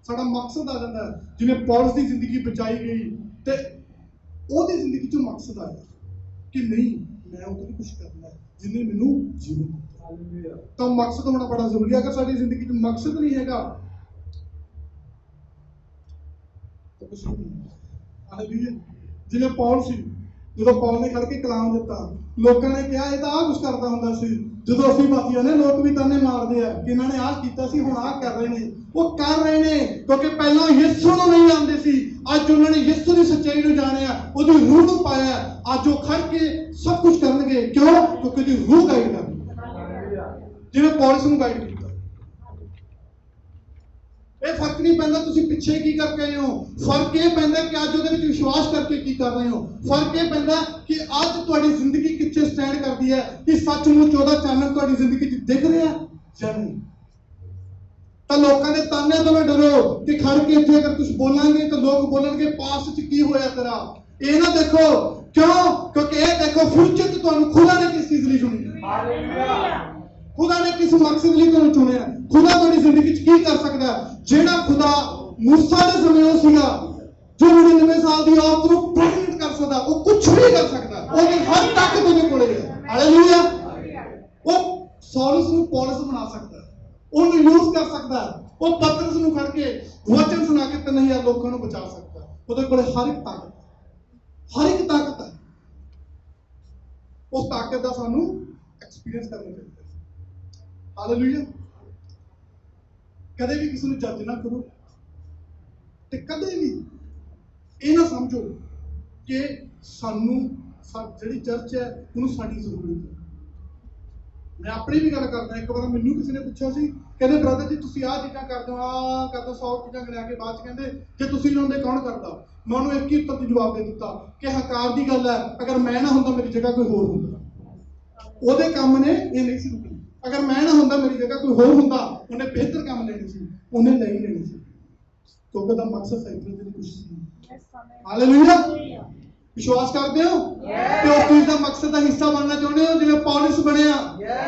ਸਾਡਾ ਮਕਸਦ ਆ ਜਾਂਦਾ ਹੈ। ਜਿਵੇਂ ਪੌਲਸ ਦੀ ਜ਼ਿੰਦਗੀ ਬਚਾਈ ਗਈ ਤੇ ਉਹਦੀ ਜ਼ਿੰਦਗੀ ਚੋਂ ਮਕਸਦ ਆਇਆ ਕਿ ਨਹੀਂ, ਮੈਂ ਉਹ ਤੋਂ ਕੁਝ ਕਰਨਾ ਹੈ ਜਿਹਨੇ ਮੈਨੂੰ ਜੀਵਨ ਦਿੱਤਾ। ਤਾਂ ਮਕਸਦ ਹੋਣਾ ਬੜਾ ਜ਼ਰੂਰੀ ਹੈ। ਅਗਰ ਸਾਡੀ ਜ਼ਿੰਦਗੀ 'ਚ ਮਕਸਦ ਨਹੀਂ ਹੈਗਾ ਤਾਂ ਕੁਝ ਨਹੀਂ। ਹਾਲੇਲੂਇਆ। ਜਿਵੇਂ ਪੌਲ ਸੀ, ਜਦੋਂ ਪੌਲ ਨੇ ਖੜ ਕੇ ਕਲਾਮ ਦਿੱਤਾ, ਲੋਕਾਂ ਨੇ ਕਿਹਾ ਇਹ ਤਾਂ ਆਹ ਕੁਝ ਕਰਦਾ ਹੁੰਦਾ ਸੀ। ਜਦੋਂ ਅਸੀਂ ਬਾਕੀ ਆਉਂਦੇ, ਲੋਕ ਵੀ ਤਾਨੇ ਮਾਰਦੇ ਆ ਕਿ ਇਹਨਾਂ ਨੇ ਆਹ ਕੀਤਾ ਸੀ, ਹੁਣ ਆਹ ਕਰ ਰਹੇ ਨੇ। ਉਹ ਕਰ ਰਹੇ ਨੇ ਕਿਉਂਕਿ ਪਹਿਲਾਂ ਯਿਸੂ ਨੂੰ ਨਹੀਂ ਜਾਣਦੇ ਸੀ, ਅੱਜ ਉਹਨਾਂ ਨੇ ਯਿਸੂ ਦੀ ਸੱਚਾਈ ਨੂੰ ਜਾਣਿਆ, ਉਹਦੀ ਰੂਹ ਨੂੰ ਪਾਇਆ। ਅੱਜ ਉਹ ਖੜ ਕੇ ਸਭ ਕੁਝ ਕਰਨਗੇ। ਕਿਉਂ? ਕਿਉਂਕਿ ਉਹਦੀ ਰੂਹ ਗਾਈਡ ਕਰਦੀ, ਜਿਵੇਂ ਪੌਲਸ ਨੂੰ ਗਾਈਡ ਕੀਤਾ। ਇਹ ਫਰਕ ਨਹੀਂ ਪੈਂਦਾ ਤੁਸੀਂ ਪਿੱਛੇ ਕੀ ਕਰਕੇ ਆਏ ਹੋ, ਫਰਕ ਇਹ ਪੈਂਦਾ ਕਿ ਅੱਜ ਉਹਦੇ ਵਿੱਚ ਵਿਸ਼ਵਾਸ ਕਰਕੇ ਕੀ ਕਰ ਰਹੇ ਹੋ। ਫਰਕ ਇਹ ਪੈਂਦਾ ਕਿ ਅੱਜ ਤੁਹਾਡੀ ਜ਼ਿੰਦਗੀ ਕਿੱਥੇ ਸਟੈਂਡ ਕਰਦੀ ਹੈ, ਕਿ ਸੱਚਮੁੱਚ ਉਹਦਾ ਚਾਨਣ ਤੁਹਾਡੀ ਜ਼ਿੰਦਗੀ 'ਚ ਦਿਖ ਰਿਹਾ ਜਾਂ ਨਹੀਂ। ਤਾਂ ਲੋਕਾਂ ਦੇ ਤਾਨੇ ਤੋਂ ਨਾ ਡਰੋ ਕਿ ਖੜ ਕੇ ਇੱਥੇ ਅਗਰ ਕੁਝ ਬੋਲਾਂਗੇ ਤਾਂ ਲੋਕ ਬੋਲਣਗੇ ਪਾਸਟ 'ਚ ਕੀ ਹੋਇਆ ਤੇਰਾ। ਇਹ ਨਾ ਦੇਖੋ, ਕਿਉਂ? ਕਿਉਂਕਿ ਇਹ ਦੇਖੋ ਫਿਊਚਰ 'ਚ ਤੁਹਾਨੂੰ ਖੁਦਾ ਨੇ ਕਿਸ ਚੀਜ਼ ਲਈ ਚੁਣਿਆ, ਖੁਦਾ ਨੇ ਕਿਸ ਮਕਸਦ ਲਈ ਤੁਹਾਨੂੰ ਚੁਣਿਆ। ਖੁਦਾ ਤੁਹਾਡੀ ਜ਼ਿੰਦਗੀ 'ਚ ਕੀ ਕਰ ਸਕਦਾ? ਜਿਹੜਾ ਖੁਦਾ ਮੂਸਾ ਦੇ ਸਮੇਂ ਉਹ ਸੀਗਾ ਜੋ 99 ਸਾਲ ਦੀ ਔਰਤ ਨੂੰ ਪ੍ਰੈਗਨੈਂਟ ਕਰ ਸਕਦਾ, ਉਹ ਕੁਝ ਵੀ ਕਰ ਸਕਦਾ। ਉਹਦੀ ਹਰ ਤਾਕਤ ਉਹਦੇ ਕੋਲੇ ਹੈ। ਹਾਲੇਲੂਇਆ। ਉਹ ਸੌਲਸ ਨੂੰ ਪੌਲਸ ਬਣਾ ਸਕਦਾ, ਉਹਨੂੰ ਯੂਜ਼ ਕਰ ਸਕਦਾ। ਉਹ ਪਤਰਸ ਨੂੰ ਖੜ ਕੇ ਵਚਨ ਸੁਣਾ ਕੇ 3000 ਲੋਕਾਂ ਨੂੰ ਬਚਾ ਸਕਦਾ। ਉਹਦੇ ਕੋਲੇ ਹਰ ਇੱਕ ਤਾਕਤ, ਹਰ ਇੱਕ ਤਾਕਤ ਹੈ। ਉਸ ਤਾਕਤ ਦਾ ਸਾਨੂੰ ਐਕਸਪੀਰੀਅੰਸ ਕਰਨਾ ਚਾਹੀਦਾ। ਹਾਲੇਲੂਇਆ। ਕਦੇ ਵੀ ਕਿਸੇ ਨੂੰ ਜੱਜ ਨਾ ਕਰੋ ਤੇ ਕਦੇ ਵੀ ਇਹ ਨਾ ਸਮਝੋ ਕਿ ਸਾਨੂੰ ਜਿਹੜੀ ਚਰਚ ਹੈ ਉਹਨੂੰ ਸਾਡੀ ਜ਼ਰੂਰਤ ਹੈ। ਮੈਂ ਆਪਣੀ ਵੀ ਗੱਲ ਕਰਦਾ। ਇੱਕ ਵਾਰ ਮੈਨੂੰ ਕਿਸੇ ਨੇ ਪੁੱਛਿਆ ਸੀ, ਕਹਿੰਦੇ ਬ੍ਰਦਰ ਜੀ ਤੁਸੀਂ ਆਹ ਚੀਜ਼ਾਂ ਕਰਦੇ ਹੋ, ਆਹ ਕਰਦੇ, 100 ਚੀਜ਼ਾਂ ਗਿਣਾ ਕੇ ਬਾਅਦ 'ਚ ਕਹਿੰਦੇ ਜੇ ਤੁਸੀਂ ਨਾ ਹੁੰਦੇ ਕੌਣ ਕਰਦਾ। ਮੈਂ ਉਹਨੂੰ ਇੱਕ ਹੀ ਉੱਤਰ ਜਵਾਬ ਦੇ ਦਿੱਤਾ ਕਿ ਹੰਕਾਰ ਦੀ ਗੱਲ ਹੈ, ਅਗਰ ਮੈਂ ਨਾ ਹੁੰਦਾ ਮੇਰੀ ਜਗ੍ਹਾ ਕੋਈ ਹੋਰ ਹੁੰਦਾ। ਉਹਦੇ ਕੰਮ ਨੇ ਇਹ ਨਹੀਂ ਸੀ ਰੁਕਣਾ। ਅਗਰ ਮੈਂ ਨਾ ਹੁੰਦਾ ਮੇਰੀ ਜਗ੍ਹਾ ਕੋਈ ਹੋਰ ਹੁੰਦਾ, ਉਹਨੇ ਬਿਹਤਰ ਕੰਮ ਲੈਣੇ ਸੀ, ਉਹਨੇ ਨਹੀਂ ਲੈਣੇ ਸੀ, ਕਿਉਂਕਿ ਉਹਦਾ ਮਕਸਦ ਸੈਂਟਰ ਦੇ ਕੁਝ ਸੀ। ਹਾਲੇਲੂਇਆ। ਵਿਸ਼ਵਾਸ ਕਰਦੇ ਹੋ ਕਿ ਉਸ ਚੀਜ਼ ਦਾ ਮਕਸਦ ਦਾ ਹਿੱਸਾ ਬਣਨਾ ਚਾਹੁੰਦੇ ਹੋ, ਜਿਵੇਂ ਪੌਲਸ ਬਣਿਆ।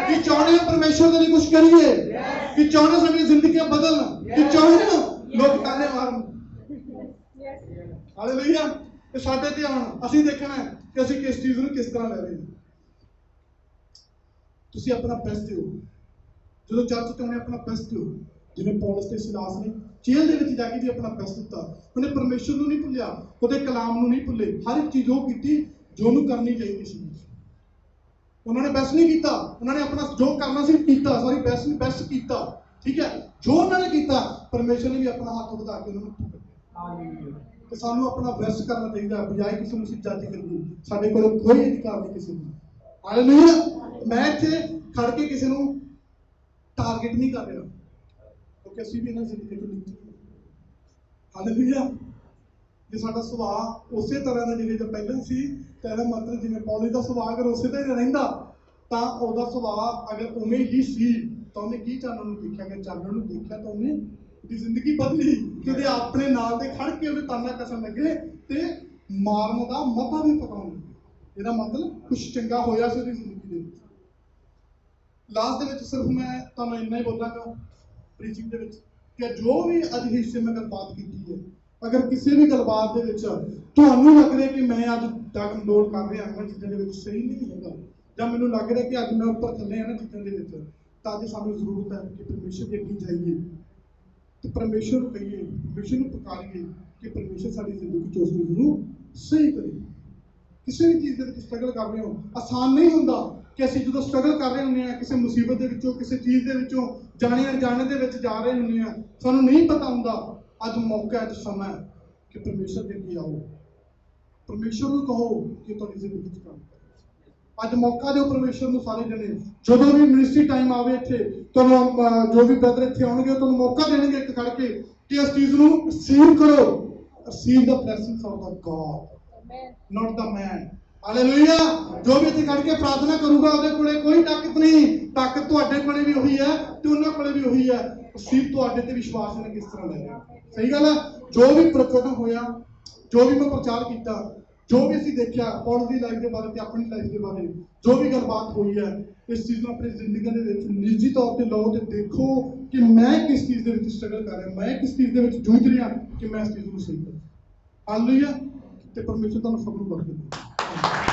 ਕਿ ਚਾਹੁੰਦੇ ਹੋ ਪਰਮੇਸ਼ਰ ਦੇ ਲਈ ਕੁਝ ਕਰੀਏ, ਕਿ ਚਾਹੁੰਦੇ ਹੋ ਸਾਡੀਆਂ ਜ਼ਿੰਦਗੀਆਂ ਬਦਲਣ, ਕਿ ਚਾਹੁੰਦੇ ਹੋ ਲੋਕ ਤਾਨੇ ਮਾਰਨ। ਹਾਲੇਲੂਇਆ। ਤੇ ਸਾਡੇ ਤੇ ਆਉਣ, ਅਸੀਂ ਦੇਖਣਾ ਕਿ ਅਸੀਂ ਕਿਸ ਚੀਜ਼ ਨੂੰ ਕਿਸ ਤਰ੍ਹਾਂ ਲੈ ਰਹੇ ਹਾਂ। ਤੁਸੀਂ ਆਪਣਾ ਬੈਸਟ ਦਿਓ। ਜਦੋਂ ਚਰਚ 'ਚ ਆਉਣੇ ਆਪਣਾ ਬੈਸਟ ਦਿਓ। ਜਿਵੇਂ ਪੌਲਸ ਤੇ ਸਿਲਾਸ ਨੇ ਜੇਲ੍ਹ ਦੇ ਵਿੱਚ ਜਾ ਕੇ ਵੀ ਆਪਣਾ ਬੈਸਟ ਦਿੱਤਾ। ਉਹਨੇ ਪਰਮੇਸ਼ਰ ਨੂੰ ਨਹੀਂ ਭੁੱਲਿਆ, ਉਹਦੇ ਕਲਾਮ ਨੂੰ ਨਹੀਂ ਭੁੱਲੇ। ਹਰ ਇੱਕ ਚੀਜ਼ ਉਹ ਕੀਤੀ ਜੋ ਉਹਨੂੰ ਕਰਨੀ ਚਾਹੀਦੀ ਸੀ। ਉਹਨਾਂ ਨੇ ਬੈਸਟ ਨਹੀਂ ਕੀਤਾ, ਉਹਨਾਂ ਨੇ ਆਪਣਾ ਜੋ ਕਰਨਾ ਸੀ ਕੀਤਾ, ਸੌਰੀ ਬੈਸਟ ਕੀਤਾ। ਠੀਕ ਹੈ, ਜੋ ਉਹਨਾਂ ਨੇ ਕੀਤਾ ਪਰਮੇਸ਼ਰ ਨੇ ਵੀ ਆਪਣਾ ਹੱਥ ਵਧਾ ਕੇ ਉਹਨਾਂ ਨੂੰ ਕੀਤਾ। ਤੇ ਸਾਨੂੰ ਆਪਣਾ ਬੈਸਟ ਕਰਨਾ ਚਾਹੀਦਾ, ਬਜਾਏ ਕਿਸੇ ਨੂੰ ਅਸੀਂ ਜੱਜ ਕਰੀਏ। ਸਾਡੇ ਕੋਲ ਕੋਈ ਅਧਿਕਾਰ ਨਹੀਂ ਕਿਸੇ ਨੂੰ। ਹਾਲੇਲੂਇਆ। ਮੈਂ ਇੱਥੇ ਖੜ ਕੇ ਕਿਸੇ ਨੂੰ ਟਾਰਗੇਟ ਨਹੀਂ ਕਰ ਰਿਹਾ, ਕਿਉਂਕਿ ਅਸੀਂ ਵੀ ਇਹਨਾਂ ਜ਼ਿੰਦਗੀ ਤੋਂ ਨਿਕਲੇ। ਹਾਲੇਲੂਇਆ। ਜੇ ਸਾਡਾ ਸੁਭਾਅ ਉਸੇ ਤਰ੍ਹਾਂ ਦਾ ਜਿਵੇਂ ਪਹਿਲਾਂ ਸੀ, ਤਾਂ ਇਹਦਾ ਮਤਲਬ ਜਿਵੇਂ ਪੌਲਸ ਦਾ ਸੁਭਾਅ ਅਗਰ ਉਸੇ ਤਰ੍ਹਾਂ ਰਹਿੰਦਾ, ਤਾਂ ਉਹਦਾ ਸੁਭਾਅ ਅਗਰ ਉਵੇਂ ਹੀ ਸੀ ਤਾਂ ਉਹਨੇ ਕੀ ਚਾਨਣ ਨੂੰ ਦੇਖਿਆ? ਕਿ ਚਾਨਣ ਨੂੰ ਦੇਖਿਆ ਤਾਂ ਉਹਨੇ ਉਹਦੀ ਜ਼ਿੰਦਗੀ ਬਦਲੀ, ਕਿ ਉਹਦੇ ਆਪਣੇ ਨਾਲ ਦੇ ਖੜ ਕੇ ਉਹਦੇ ਤਾਨਾ ਕਸਣ ਲੱਗੇ ਤੇ ਮਾਰਨ ਦਾ ਮਤਾ ਵੀ ਪਕਾਉਣ ਲੱਗੇ। ਇਹਦਾ ਮਤਲਬ ਕੁਛ ਚੰਗਾ ਹੋਇਆ ਸੀ ਉਹਦੀ ਜ਼ਿੰਦਗੀ ਦੇ ਵਿੱਚ। ਲਾਸਟ ਦੇ ਵਿੱਚ ਸਿਰਫ ਮੈਂ ਤੁਹਾਨੂੰ ਇੰਨਾ ਹੀ ਬੋਲਾਂਗਾ ਪ੍ਰੀਚਿੰਗ ਦੇ ਵਿੱਚ, ਕਿ ਜੋ ਵੀ ਅੱਜ ਹਿੱਸੇ ਮੈਂ ਗੱਲਬਾਤ ਕੀਤੀ ਹੈ, ਅਗਰ ਕਿਸੇ ਵੀ ਗੱਲਬਾਤ ਦੇ ਵਿੱਚ ਤੁਹਾਨੂੰ ਲੱਗ ਰਿਹਾ ਕਿ ਮੈਂ ਅੱਜ ਡਗਮਡੋਲ ਕਰ ਰਿਹਾ ਇਹਨਾਂ ਚੀਜ਼ਾਂ ਦੇ ਵਿੱਚ ਸਹੀ ਨਹੀਂ ਹੈਗਾ, ਜਾਂ ਮੈਨੂੰ ਲੱਗ ਰਿਹਾ ਕਿ ਅੱਜ ਮੈਂ ਉੱਪਰ ਥੱਲੇ ਇਹਨਾਂ ਚੀਜ਼ਾਂ ਦੇ ਵਿੱਚ, ਤਾਂ ਅੱਜ ਸਾਨੂੰ ਜ਼ਰੂਰਤ ਹੈ ਕਿ ਪਰਮੇਸ਼ਰ ਦੇ ਅੱਗੇ ਜਾਈਏ ਤੇ ਪਰਮੇਸ਼ਰ ਨੂੰ ਕਹੀਏ, ਪਰਮੇਸ਼ਰ ਨੂੰ ਪੁਕਾਰੀਏ ਕਿ ਪਰਮੇਸ਼ਰ ਸਾਡੀ ਜ਼ਿੰਦਗੀ 'ਚ ਉਸ ਚੀਜ਼ ਨੂੰ ਸਹੀ ਕਰੇ। ਕਿਸੇ ਵੀ ਚੀਜ਼ ਦੇ ਵਿੱਚ ਸਟਰਗਲ ਕਰ ਰਹੇ ਹੋ, ਆਸਾਨ ਨਹੀਂ ਹੁੰਦਾ ਕਿ ਅਸੀਂ ਜਦੋਂ ਸਟਰਗਲ ਕਰ ਰਹੇ ਹੁੰਦੇ ਹਾਂ ਕਿਸੇ ਮੁਸੀਬਤ ਦੇ ਵਿੱਚੋਂ, ਕਿਸੇ ਚੀਜ਼ ਦੇ ਵਿੱਚੋਂ ਜਾਣੇ ਅਣਜਾਣੇ ਦੇ ਵਿੱਚ ਜਾ ਰਹੇ ਹੁੰਦੇ ਹਾਂ, ਸਾਨੂੰ ਨਹੀਂ ਪਤਾ ਹੁੰਦਾ। ਅੱਜ ਮੌਕਾ, ਅੱਜ ਸਮਾਂ ਹੈ ਕਿ ਪਰਮੇਸ਼ਰ ਦੇ ਅੱਗੇ ਆਓ, ਪਰਮੇਸ਼ਰ ਨੂੰ ਕਹੋ ਕਿ ਤੁਹਾਡੀ ਜ਼ਿੰਦਗੀ 'ਚ ਕੰਮ ਕਰੇ। ਅੱਜ ਮੌਕਾ ਦਿਓ ਪਰਮੇਸ਼ਰ ਨੂੰ ਸਾਰੇ ਜਣੇ। ਜਦੋਂ ਵੀ ਮਿਨਿਸਟਰੀ ਟਾਈਮ ਆਵੇ ਇੱਥੇ, ਤੁਹਾਨੂੰ ਜੋ ਵੀ ਬ੍ਰਦਰ ਇੱਥੇ ਆਉਣਗੇ ਤੁਹਾਨੂੰ ਮੌਕਾ ਦੇਣਗੇ ਇੱਕ ਖੜ ਕੇ ਕਿ ਇਸ ਚੀਜ਼ ਨੂੰ ਰਿਸੀਵ ਕਰੋ। Receive the presence of the god, not the man, hallelujah. जो भी इत्थे खड़ के प्रार्थना करूगा ਉਹਦੇ ਕੋਲੇ ਕੋਈ ਤਾਕਤ नहीं, ताकत ਤੁਹਾਡੇ ਕੋਲੇ भी ਉਹੀ है ਤੇ ਉਹਨਾਂ ਕੋਲੇ भी ਉਹੀ है। सिर्फ ਤੁਹਾਡੇ ਤੇ विश्वास ने किस तरह ले सही गल है। जो भी प्रकट होया, जो भी मैं प्रचार किया, जो भी ਅਸੀਂ देखा पौल ਦੀ लाइफ के बारे ਤੇ अपनी लाइफ के बारे जो भी गलबात हुई है, इस चीज़ ਨੂੰ अपनी जिंदगी ਦੇ ਵਿੱਚ ਨਿੱਜੀ ਤੌਰ ਤੇ ਲਓ ਤੇ देखो कि मैं किस चीज़ ਦੇ ਵਿੱਚ स्ट्रगल कर रहा, मैं किस चीज़ ਦੇ ਵਿੱਚ जूझ ਰਿਹਾ कि मैं इस चीज़ ਨੂੰ सही करूं। हालेलुया। ਤੇ ਪਰਮੇਸ਼ਰ ਤੁਹਾਨੂੰ ਸਭ ਨੂੰ ਬਰਕਤ ਦੇ।